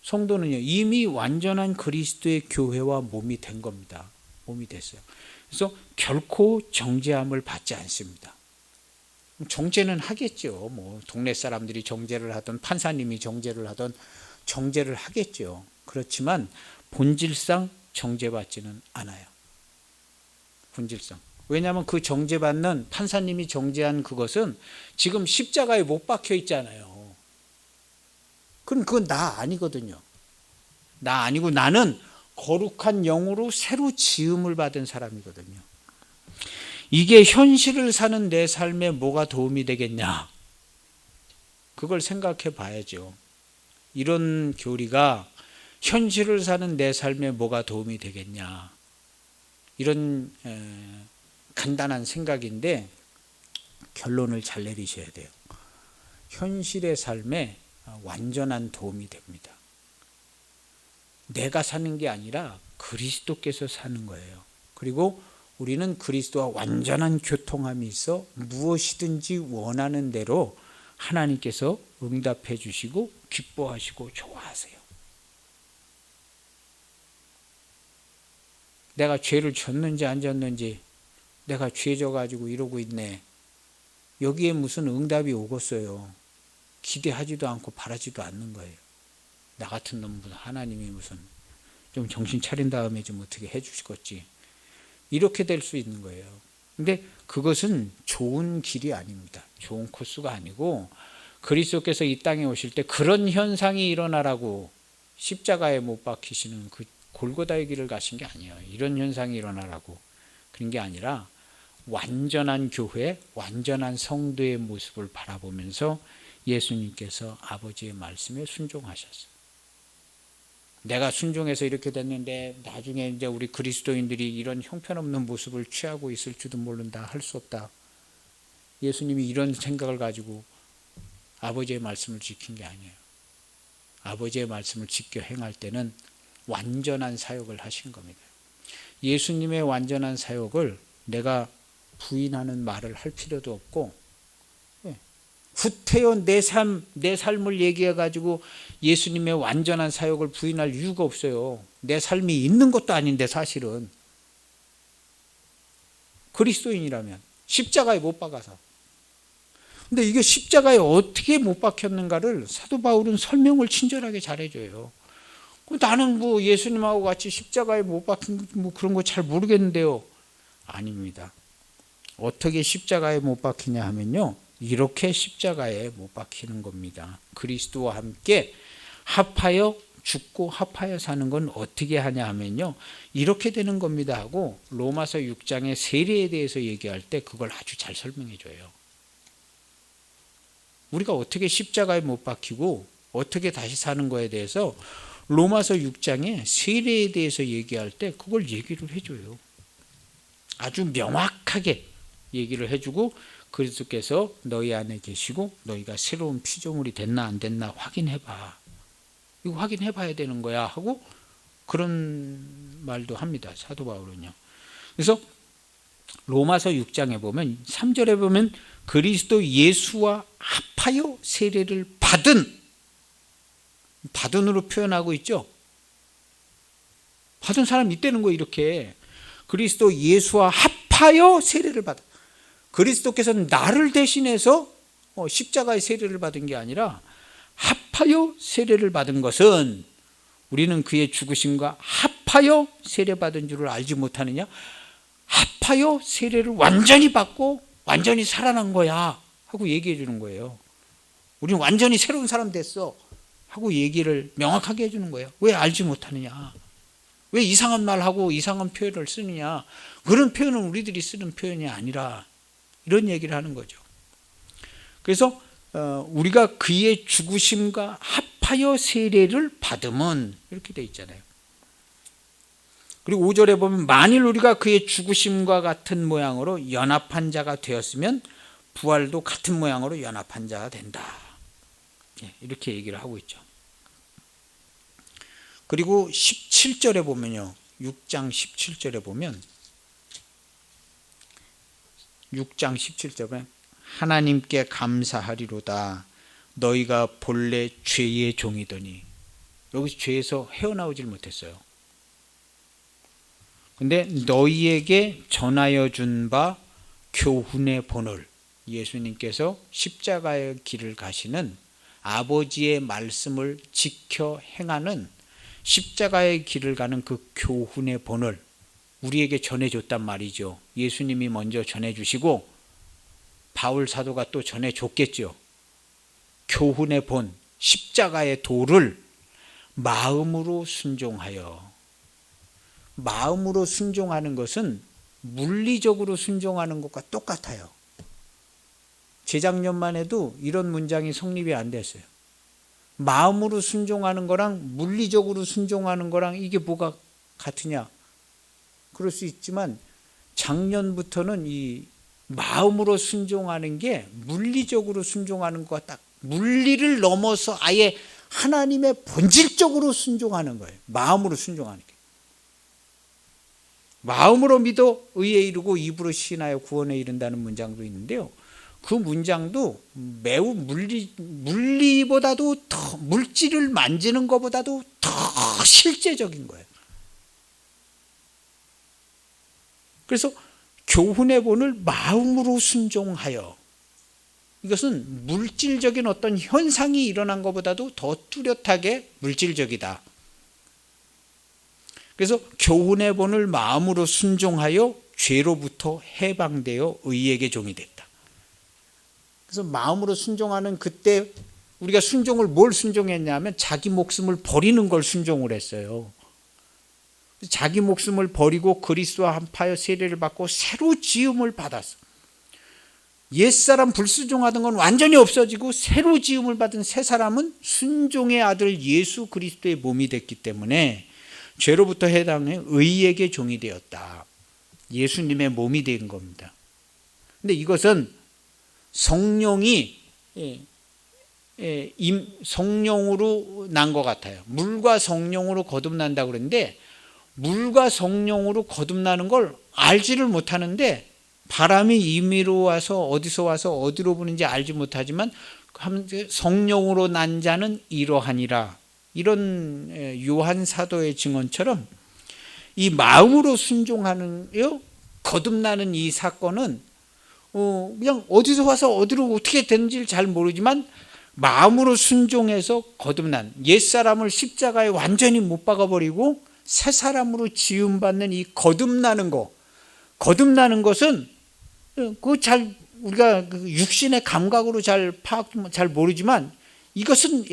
성도는요, 이미 완전한 그리스도의 교회와 몸이 된 겁니다. 몸이 됐어요. 그래서 결코 정죄함을 받지 않습니다. 정죄는 하겠죠. 뭐 동네 사람들이 정죄를 하든 판사님이 정죄를 하든 정죄를 하겠죠. 그렇지만 본질상 정죄받지는 않아요. 본질상. 왜냐하면 그 정죄받는, 판사님이 정죄한 그것은 지금 십자가에 못 박혀 있잖아요. 그건 나 아니거든요. 나 아니고 나는 거룩한 영으로 새로 지음을 받은 사람이거든요. 이게 현실을 사는 내 삶에 뭐가 도움이 되겠냐? 그걸 생각해 봐야죠. 이런 교리가 현실을 사는 내 삶에 뭐가 도움이 되겠냐? 이런 간단한 생각인데 결론을 잘 내리셔야 돼요. 현실의 삶에 완전한 도움이 됩니다. 내가 사는 게 아니라 그리스도께서 사는 거예요. 그리고 우리는 그리스도와 완전한 교통함이 있어 무엇이든지 원하는 대로 하나님께서 응답해 주시고 기뻐하시고 좋아하세요. 내가 죄를 졌는지 안 졌는지, 내가 죄 져가지고 이러고 있네, 여기에 무슨 응답이 오겠어요. 기대하지도 않고 바라지도 않는 거예요. 나 같은 놈 하나님이 무슨 좀 정신 차린 다음에 좀 어떻게 해주시겠지, 이렇게 될 수 있는 거예요. 근데 그것은 좋은 길이 아닙니다. 좋은 코스가 아니고, 그리스도께서 이 땅에 오실 때 그런 현상이 일어나라고 십자가에 못 박히시는 그 골고다의 길을 가신 게 아니에요. 이런 현상이 일어나라고 그런 게 아니라 완전한 교회, 완전한 성도의 모습을 바라보면서 예수님께서 아버지의 말씀에 순종하셨어요. 내가 순종해서 이렇게 됐는데 나중에 이제 우리 그리스도인들이 이런 형편없는 모습을 취하고 있을지도 모른다, 할 수 없다. 예수님이 이런 생각을 가지고 아버지의 말씀을 지킨 게 아니에요. 아버지의 말씀을 지켜 행할 때는 완전한 사역을 하신 겁니다. 예수님의 완전한 사역을 내가 부인하는 말을 할 필요도 없고, 후태여 내 삶을 얘기해 가지고 예수님의 완전한 사역을 부인할 이유가 없어요. 내 삶이 있는 것도 아닌데, 사실은 그리스도인이라면 십자가에 못 박아서. 근데 이게 십자가에 어떻게 못 박혔는가를 사도 바울은 설명을 친절하게 잘해줘요. 나는 뭐 예수님하고 같이 십자가에 못 박힌 뭐 그런 거 잘 모르겠는데요. 아닙니다. 어떻게 십자가에 못 박히냐 하면요, 이렇게 십자가에 못 박히는 겁니다. 그리스도와 함께 합하여 죽고 합하여 사는 건 어떻게 하냐 하면요, 이렇게 되는 겁니다 하고 로마서 6장의 세례에 대해서 얘기할 때 그걸 아주 잘 설명해 줘요. 우리가 어떻게 십자가에 못 박히고 어떻게 다시 사는 거에 대해서 로마서 6장의 세례에 대해서 얘기할 때 그걸 얘기를 해줘요. 아주 명확하게 얘기를 해주고, 그리스도께서 너희 안에 계시고 너희가 새로운 피조물이 됐나 안 됐나 확인해봐. 이거 확인해봐야 되는 거야 하고 그런 말도 합니다. 사도 바울은요. 그래서 로마서 6장에 보면 3절에 보면 그리스도 예수와 합하여 세례를 받은으로 표현하고 있죠. 받은 사람이 있다는 거예요. 이렇게 그리스도 예수와 합하여 세례를 받아. 그리스도께서는 나를 대신해서 십자가의 세례를 받은 게 아니라 합하여 세례를 받은 것은, 우리는 그의 죽으심과 합하여 세례받은 줄을 알지 못하느냐? 합하여 세례를 완전히 받고 완전히 살아난 거야 하고 얘기해 주는 거예요. 우리는 완전히 새로운 사람 됐어 하고 얘기를 명확하게 해주는 거예요. 왜 알지 못하느냐? 왜 이상한 말하고 이상한 표현을 쓰느냐? 그런 표현은 우리들이 쓰는 표현이 아니라 이런 얘기를 하는 거죠. 그래서 우리가 그의 죽으심과 합하여 세례를 받음은 이렇게 돼 있잖아요. 그리고 5절에 보면 만일 우리가 그의 죽으심과 같은 모양으로 연합한 자가 되었으면 부활도 같은 모양으로 연합한 자가 된다. 이렇게 얘기를 하고 있죠. 그리고 17절에 보면요, 6장 17절에 보면 6장 17절에 보면 하나님께 감사하리로다 너희가 본래 죄의 종이더니, 여기서 죄에서 헤어나오질 못했어요. 근데 너희에게 전하여 준 바 교훈의 본을, 예수님께서 십자가의 길을 가시는 아버지의 말씀을 지켜 행하는 십자가의 길을 가는 그 교훈의 본을 우리에게 전해줬단 말이죠. 예수님이 먼저 전해주시고 바울 사도가 또 전해줬겠죠. 교훈의 본, 십자가의 도를 마음으로 순종하여. 마음으로 순종하는 것은 물리적으로 순종하는 것과 똑같아요. 재작년만 해도 이런 문장이 성립이 안 됐어요. 마음으로 순종하는 거랑 물리적으로 순종하는 거랑 이게 뭐가 같으냐? 그럴 수 있지만 작년부터는 이 마음으로 순종하는 게 물리적으로 순종하는 것과 딱 물리를 넘어서 아예 하나님의 본질적으로 순종하는 거예요. 마음으로 순종하는 게. 마음으로 믿어 의에 이르고 입으로 시인하여 구원에 이른다는 문장도 있는데요. 그 문장도 매우 물리보다도 더, 물질을 만지는 것보다도 더 실제적인 거예요. 그래서 교훈의 본을 마음으로 순종하여. 이것은 물질적인 어떤 현상이 일어난 것보다도 더 뚜렷하게 물질적이다. 그래서 교훈의 본을 마음으로 순종하여 죄로부터 해방되어 의에게 종이 됐다. 그래서 마음으로 순종하는 그때 우리가 순종을 뭘 순종했냐면 자기 목숨을 버리는 걸 순종을 했어요. 자기 목숨을 버리고 그리스도와 합하여 세례를 받고 새로 지음을 받았어. 옛사람 불순종하던 건 완전히 없어지고 새로 지음을 받은 새 사람은 순종의 아들 예수 그리스도의 몸이 됐기 때문에 죄로부터 해당해 의에게 종이 되었다. 예수님의 몸이 된 겁니다. 근데 이것은 성령이 성령으로 난 것 같아요. 물과 성령으로 거듭난다고 그러는데 물과 성령으로 거듭나는 걸 알지를 못하는데 바람이 임의로 와서 어디서 와서 어디로 부는지 알지 못하지만 성령으로 난 자는 이러하니라. 이런 요한 사도의 증언처럼 이 마음으로 순종하는 거듭나는 이 사건은 그냥 어디서 와서 어디로 어떻게 되는지 잘 모르지만 마음으로 순종해서 거듭난 옛사람을 십자가에 완전히 못 박아버리고 새 사람으로 지음받는 이 거듭나는 거듭나는 것은 우리가 육신의 감각으로 잘 모르지만 이것은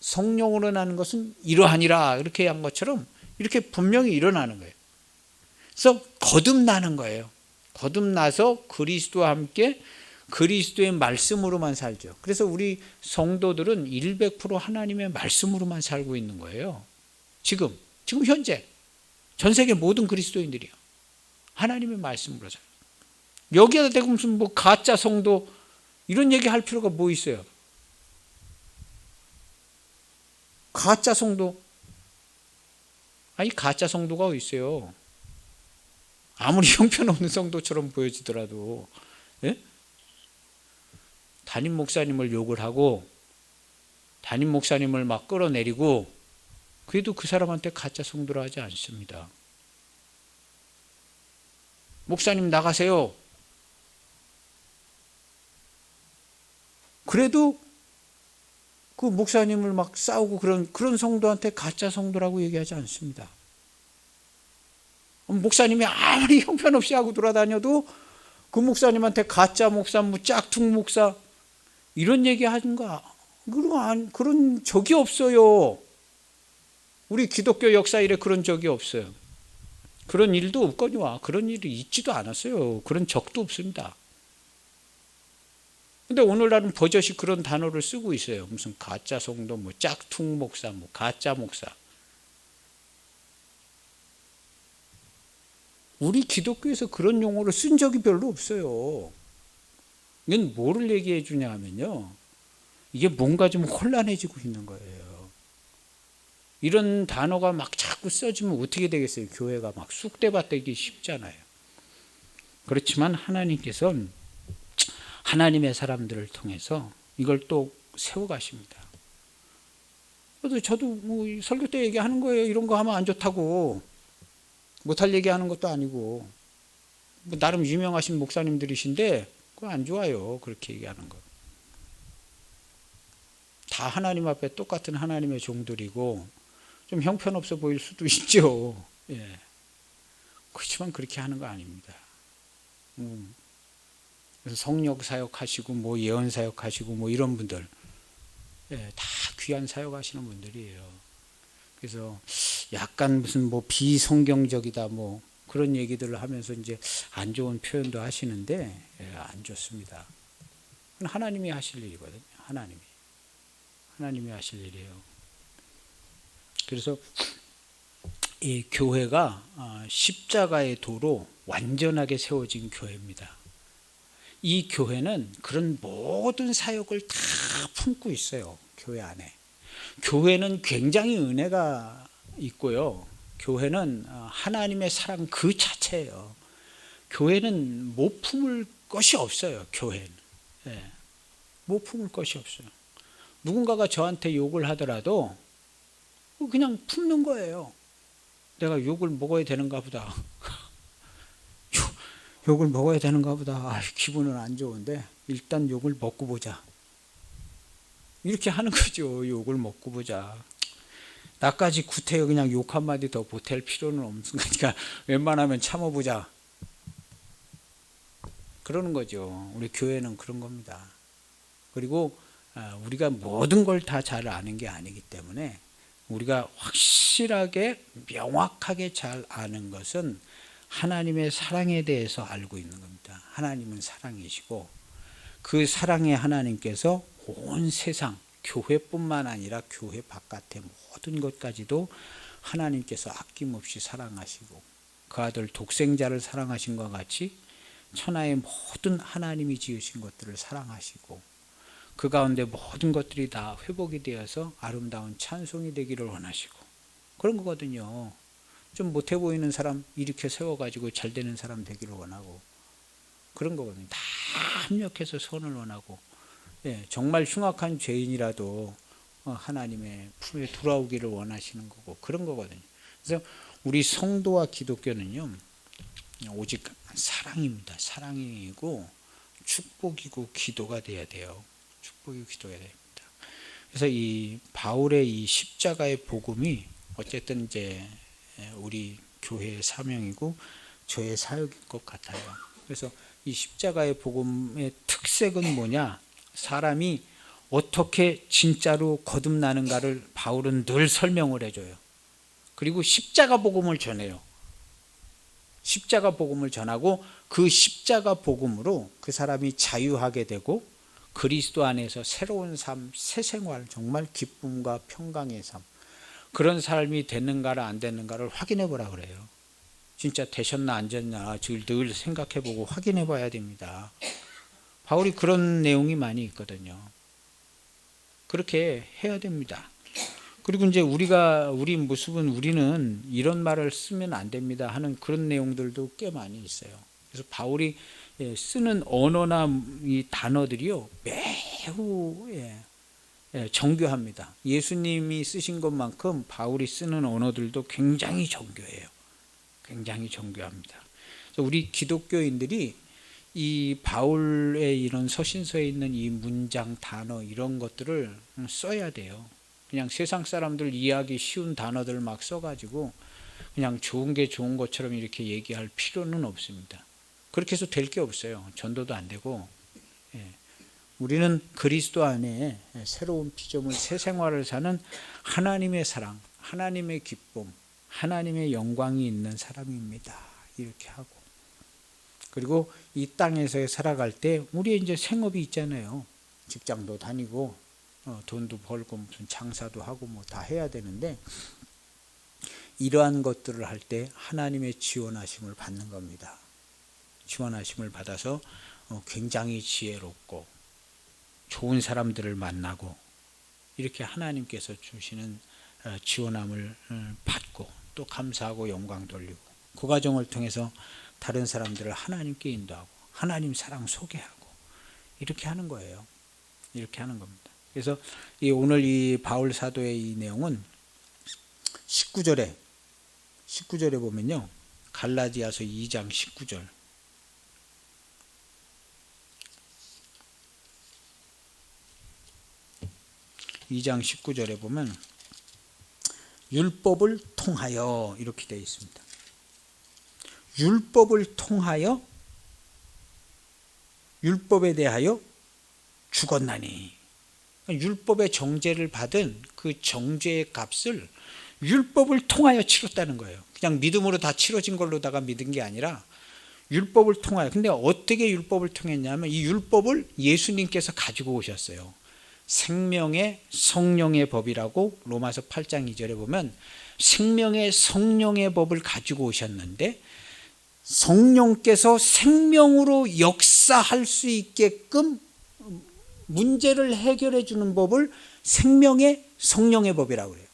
성령으로 나는 것은 이러하니라 이렇게 한 것처럼 이렇게 분명히 일어나는 거예요. 그래서 거듭나는 거예요. 거듭나서 그리스도와 함께 그리스도의 말씀으로만 살죠. 그래서 우리 성도들은 100% 하나님의 말씀으로만 살고 있는 거예요. 지금 현재 전 세계 모든 그리스도인들이요. 하나님의 말씀으로 살아요. 여기에다 대고 무슨 가짜 성도 이런 얘기 할 필요가 뭐 있어요? 가짜 성도 가짜 성도가 어디 있어요? 아무리 형편없는 성도처럼 보여지더라도 담임 목사님을 욕을 하고 담임 목사님을 막 끌어내리고 그래도 그 사람한테 가짜 성도라 하지 않습니다. 목사님 나가세요. 그래도 그 목사님을 막 싸우고 그런 성도한테 가짜 성도라고 얘기하지 않습니다. 목사님이 아무리 형편없이 하고 돌아다녀도 그 목사님한테 가짜 목사, 짝퉁 목사 이런 얘기 하는가? 그런 적이 없어요. 우리 기독교 역사 이래 그런 적이 없어요. 그런 일도 없거니와 그런 일이 있지도 않았어요. 그런 적도 없습니다. 근데 오늘날은 버젓이 그런 단어를 쓰고 있어요. 무슨 가짜 성도, 짝퉁 목사, 가짜 목사. 우리 기독교에서 그런 용어를 쓴 적이 별로 없어요. 이건 뭐를 얘기해 주냐 하면요. 이게 뭔가 좀 혼란해지고 있는 거예요. 이런 단어가 막 자꾸 써지면 어떻게 되겠어요? 교회가 막 쑥대밭되기 쉽잖아요. 그렇지만 하나님께서는 하나님의 사람들을 통해서 이걸 또 세워가십니다. 저도 설교 때 얘기하는 거예요. 이런 거 하면 안 좋다고. 못할 얘기하는 것도 아니고 나름 유명하신 목사님들이신데 그거 안 좋아요. 그렇게 얘기하는 거. 다 하나님 앞에 똑같은 하나님의 종들이고 좀 형편없어 보일 수도 있죠. 그렇지만 그렇게 하는 거 아닙니다. 그래서 성령 사역하시고 예언 사역하시고 이런 분들 다 귀한 사역하시는 분들이에요. 그래서 약간 무슨 뭐 비성경적이다 뭐 그런 얘기들을 하면서 이제 안 좋은 표현도 하시는데 안 좋습니다. 하나님이 하실 일이거든요. 하나님이 하실 일이에요. 그래서 이 교회가 십자가의 도로 완전하게 세워진 교회입니다. 이 교회는 그런 모든 사역을 다 품고 있어요. 교회 안에. 교회는 굉장히 은혜가 있고요. 교회는 하나님의 사랑 그 자체예요. 교회는 못 품을 것이 없어요. 교회는. 예, 못 품을 것이 없어요. 누군가가 저한테 욕을 하더라도 그냥 품는 거예요. 내가 욕을 먹어야 되는가 보다. 욕을 먹어야 되는가 보다. 기분은 안 좋은데 일단 욕을 먹고 보자. 이렇게 하는 거죠. 욕을 먹고 보자. 나까지 구태여 그냥 욕 한마디 더 보탤 필요는 없는 거니까 웬만하면 참아보자. 그러는 거죠. 우리 교회는 그런 겁니다. 그리고 우리가 모든 걸 다 잘 아는 게 아니기 때문에 우리가 확실하게 명확하게 잘 아는 것은 하나님의 사랑에 대해서 알고 있는 겁니다. 하나님은 사랑이시고 그 사랑의 하나님께서 온 세상 교회뿐만 아니라 교회 바깥의 모든 것까지도 하나님께서 아낌없이 사랑하시고 그 아들 독생자를 사랑하신 것 같이 천하의 모든 하나님이 지으신 것들을 사랑하시고 그 가운데 모든 것들이 다 회복이 되어서 아름다운 찬송이 되기를 원하시고 그런 거거든요. 좀 못해 보이는 사람 이렇게 세워가지고 잘 되는 사람 되기를 원하고 그런 거거든요. 다 합력해서 선을 원하고 정말 흉악한 죄인이라도 하나님의 품에 돌아오기를 원하시는 거고 그런 거거든요. 그래서 우리 성도와 기독교는요 오직 사랑입니다. 사랑이고 축복이고 기도가 돼야 돼요. 축복이고 기도가 됩니다. 그래서 이 바울의 이 십자가의 복음이 어쨌든 이제 우리 교회의 사명이고 저의 사역인 것 같아요. 그래서 이 십자가의 복음의 특색은 뭐냐? 사람이 어떻게 진짜로 거듭나는가를 바울은 늘 설명을 해줘요. 그리고 십자가 복음을 전해요. 십자가 복음을 전하고 그 십자가 복음으로 그 사람이 자유하게 되고 그리스도 안에서 새로운 삶, 새 생활, 정말 기쁨과 평강의 삶 그런 삶이 됐는가를 안 됐는가를 확인해 보라 그래요. 진짜 되셨나 안 됐나 늘 생각해 보고 확인해 봐야 됩니다. 바울이 그런 내용이 많이 있거든요. 그렇게 해야 됩니다. 그리고 이제 우리 모습은 우리는 이런 말을 쓰면 안 됩니다 하는 그런 내용들도 꽤 많이 있어요. 그래서 바울이 쓰는 언어나 이 단어들이요 매우 정교합니다. 예수님이 쓰신 것만큼 바울이 쓰는 언어들도 굉장히 정교해요. 굉장히 정교합니다. 그래서 우리 기독교인들이 이 바울의 이런 서신서에 있는 이 문장, 단어 이런 것들을 써야 돼요. 그냥 세상 사람들 이해하기 쉬운 단어들 막 써가지고 그냥 좋은 게 좋은 것처럼 이렇게 얘기할 필요는 없습니다. 그렇게 해서 될 게 없어요. 전도도 안 되고. 우리는 그리스도 안에 새로운 피조물, 새 생활을 사는 하나님의 사랑, 하나님의 기쁨, 하나님의 영광이 있는 사람입니다. 이렇게 하고. 그리고 이 땅에서 살아갈 때 우리 이제 생업이 있잖아요. 직장도 다니고 돈도 벌고 무슨 장사도 하고 뭐 다 해야 되는데 이러한 것들을 할 때 하나님의 지원하심을 받는 겁니다. 지원하심을 받아서 굉장히 지혜롭고 좋은 사람들을 만나고 이렇게 하나님께서 주시는 지원함을 받고 또 감사하고 영광 돌리고 그 과정을 통해서 다른 사람들을 하나님께 인도하고 하나님 사랑 소개하고 이렇게 하는 거예요. 이렇게 하는 겁니다. 그래서 오늘 이 바울 사도의 이 내용은 19절에 보면요. 갈라디아서 2장 19절. (2장 19절에) 보면 율법을 통하여 이렇게 되어 있습니다. 율법을 통하여 율법에 대하여 죽었나니 율법의 정죄를 받은 그 정죄의 값을 율법을 통하여 치렀다는 거예요. 그냥 믿음으로 다 치러진 걸로다가 믿은 게 아니라 율법을 통하여. 근데 어떻게 율법을 통했냐면 이 율법을 예수님께서 가지고 오셨어요. 생명의 성령의 법이라고 로마서 8장 2절에 보면 생명의 성령의 법을 가지고 오셨는데 성령께서 생명으로 역사할 수 있게끔 문제를 해결해 주는 법을 생명의 성령의 법이라고 그래요.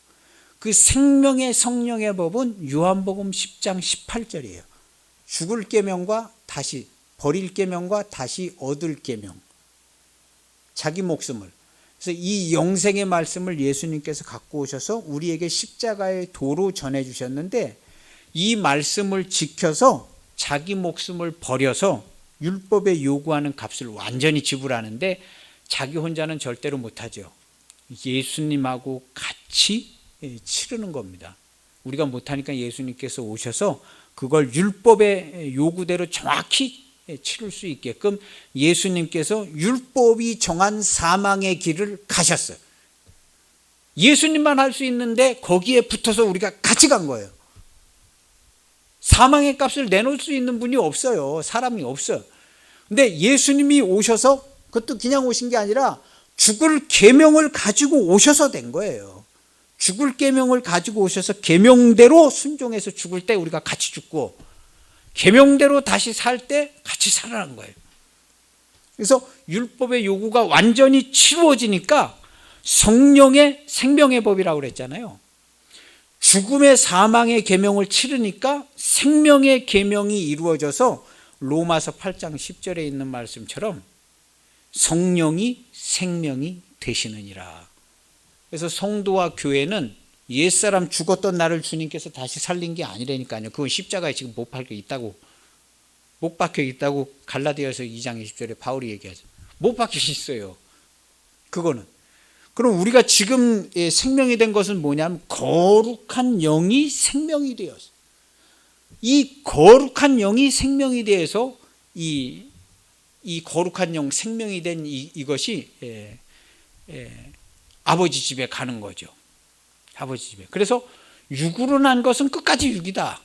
그 생명의 성령의 법은 요한복음 10장 18절이에요. 죽을 계명과 다시 버릴 계명과 다시 얻을 계명. 자기 목숨을. 그래서 이 영생의 말씀을 예수님께서 갖고 오셔서 우리에게 십자가의 도로 전해 주셨는데 이 말씀을 지켜서 자기 목숨을 버려서 율법에 요구하는 값을 완전히 지불하는데 자기 혼자는 절대로 못하죠. 예수님하고 같이 치르는 겁니다. 우리가 못하니까 예수님께서 오셔서 그걸 율법의 요구대로 정확히 치를 수 있게끔 예수님께서 율법이 정한 사망의 길을 가셨어요. 예수님만 할 수 있는데 거기에 붙어서 우리가 같이 간 거예요. 사망의 값을 내놓을 수 있는 분이 없어요. 사람이 없어요. 근데 예수님이 오셔서 그것도 그냥 오신 게 아니라 죽을 계명을 가지고 오셔서 된 거예요. 죽을 계명을 가지고 오셔서 계명대로 순종해서 죽을 때 우리가 같이 죽고 계명대로 다시 살 때 같이 살아난 거예요. 그래서 율법의 요구가 완전히 치루어지니까 성령의 생명의 법이라고 그랬잖아요. 죽음의 사망의 계명을 치르니까 생명의 계명이 이루어져서 로마서 8장 10절에 있는 말씀처럼 성령이 생명이 되시느니라. 그래서 성도와 교회는 옛사람 죽었던 나를 주님께서 다시 살린 게 아니라니까요. 그건 십자가에 지금 못 박혀 있다고 갈라디아서 2장 20절에 바울이 얘기하죠. 못 박혀 있어요. 그거는. 그럼 우리가 지금 생명이 된 것은 뭐냐면 거룩한 영이 생명이 되었어요. 이 거룩한 영이 생명이 되어서 이 거룩한 영 생명이 된 이것이 아버지 집에 가는 거죠. 아버지 집에. 그래서 육으로 난 것은 끝까지 육이다.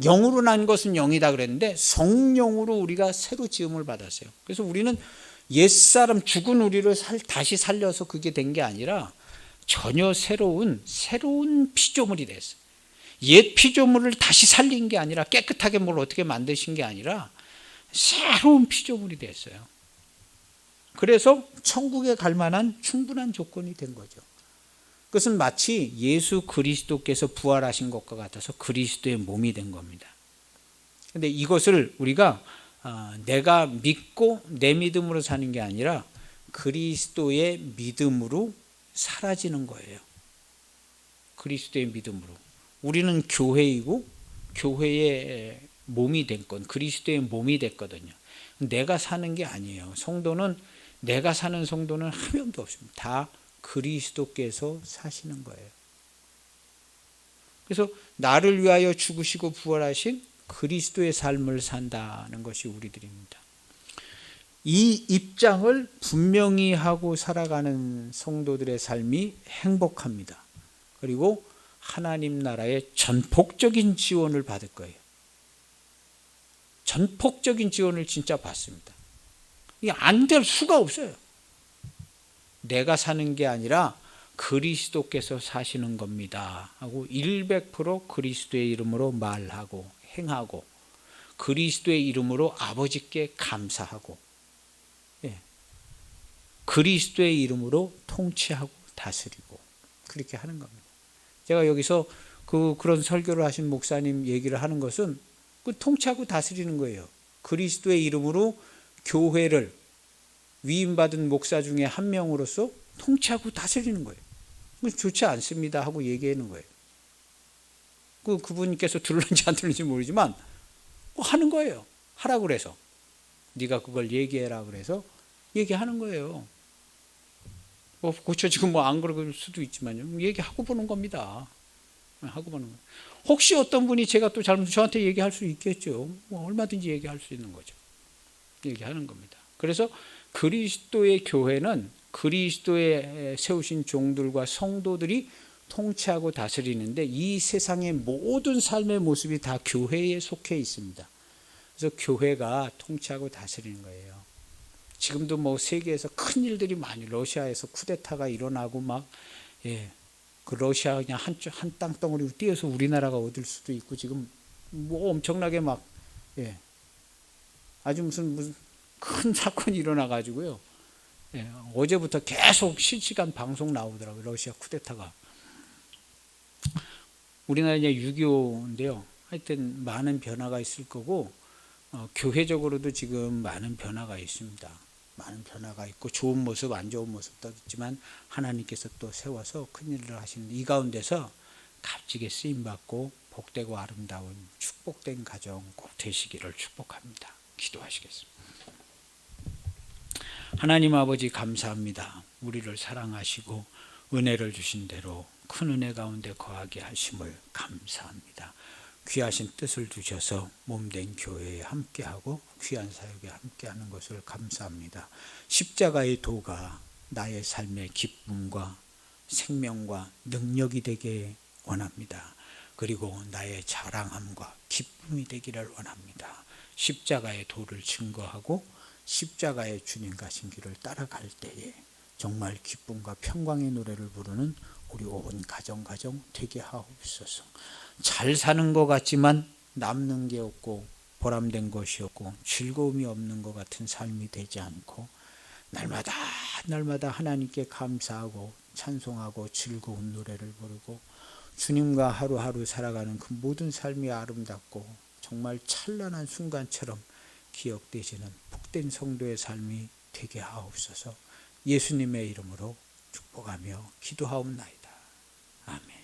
영으로 난 것은 영이다 그랬는데 성령으로 우리가 새로 지음을 받았어요. 그래서 우리는 옛사람 죽은 우리를 다시 살려서 그게 된 게 아니라 전혀 새로운 피조물이 됐어요. 옛 피조물을 다시 살린 게 아니라 깨끗하게 뭘 어떻게 만드신 게 아니라 새로운 피조물이 됐어요. 그래서 천국에 갈 만한 충분한 조건이 된 거죠. 그것은 마치 예수 그리스도께서 부활하신 것과 같아서 그리스도의 몸이 된 겁니다. 그런데 이것을 우리가 내가 믿고 내 믿음으로 사는 게 아니라 그리스도의 믿음으로 사라지는 거예요. 그리스도의 믿음으로. 우리는 교회이고 교회의 몸이 된 건 그리스도의 몸이 됐거든요. 내가 사는 게 아니에요. 성도는 내가 사는 성도는 한 명도 없습니다. 다 그리스도께서 사시는 거예요. 그래서 나를 위하여 죽으시고 부활하신 그리스도의 삶을 산다는 것이 우리들입니다. 이 입장을 분명히 하고 살아가는 성도들의 삶이 행복합니다. 그리고 하나님 나라의 전폭적인 지원을 받을 거예요. 전폭적인 지원을 진짜 받습니다. 이게 안 될 수가 없어요. 내가 사는 게 아니라 그리스도께서 사시는 겁니다 하고 100% 그리스도의 이름으로 말하고 행하고 그리스도의 이름으로 아버지께 감사하고 그리스도의 이름으로 통치하고 다스리고 그렇게 하는 겁니다. 제가 여기서 그런 설교를 하신 목사님 얘기를 하는 것은 그 통치하고 다스리는 거예요. 그리스도의 이름으로 교회를 위임받은 목사 중에 한 명으로서 통치하고 다스리는 거예요. 좋지 않습니다 하고 얘기하는 거예요. 그분께서 들을는지 안 들을는지 모르지만 하는 거예요. 하라고 그래서 네가 그걸 얘기해라 그래서 얘기하는 거예요. 고쳐지고 안 그럴 수도 있지만요. 얘기하고 보는 겁니다. 하고 보는 거예요. 혹시 어떤 분이 제가 또 잘못 저한테 얘기할 수 있겠죠. 얼마든지 얘기할 수 있는 거죠. 얘기하는 겁니다. 그래서 그리스도의 교회는 그리스도의 세우신 종들과 성도들이 통치하고 다스리는데 이 세상의 모든 삶의 모습이 다 교회에 속해 있습니다. 그래서 교회가 통치하고 다스리는 거예요. 지금도 뭐 세계에서 큰 일들이 많이 러시아에서 쿠데타가 일어나고 막 그 러시아 그냥 한 땅덩어리로 뛰어서 우리나라가 얻을 수도 있고 지금 뭐 엄청나게 막 아주 무슨 큰 사건이 일어나 가지고요. 어제부터 계속 실시간 방송 나오더라고요. 러시아 쿠데타가. 우리나라 이제 6.25인데요. 하여튼 많은 변화가 있을 거고 교회적으로도 지금 많은 변화가 있습니다. 많은 변화가 있고 좋은 모습 안 좋은 모습도 있지만 하나님께서 또 세워서 큰일을 하시는 이 가운데서 값지게 쓰임받고 복되고 아름다운 축복된 가정 꼭 되시기를 축복합니다. 기도하시겠습니다. 하나님 아버지 감사합니다. 우리를 사랑하시고 은혜를 주신 대로 큰 은혜 가운데 거하게 하심을 감사합니다. 귀하신 뜻을 주셔서 몸된 교회에 함께하고 귀한 사역에 함께하는 것을 감사합니다. 십자가의 도가 나의 삶의 기쁨과 생명과 능력이 되게 원합니다. 그리고 나의 자랑함과 기쁨이 되기를 원합니다. 십자가의 도를 증거하고 십자가의 주님 가신 길을 따라갈 때에 정말 기쁨과 평강의 노래를 부르는 우리 온 가정 되게 하옵소서. 잘 사는 것 같지만 남는 게 없고 보람된 것이 없고 즐거움이 없는 것 같은 삶이 되지 않고 날마다 하나님께 감사하고 찬송하고 즐거운 노래를 부르고 주님과 하루하루 살아가는 그 모든 삶이 아름답고 정말 찬란한 순간처럼 기억되시는 복된 성도의 삶이 되게 하옵소서. 예수님의 이름으로 축복하며 기도하옵나이다. 아멘.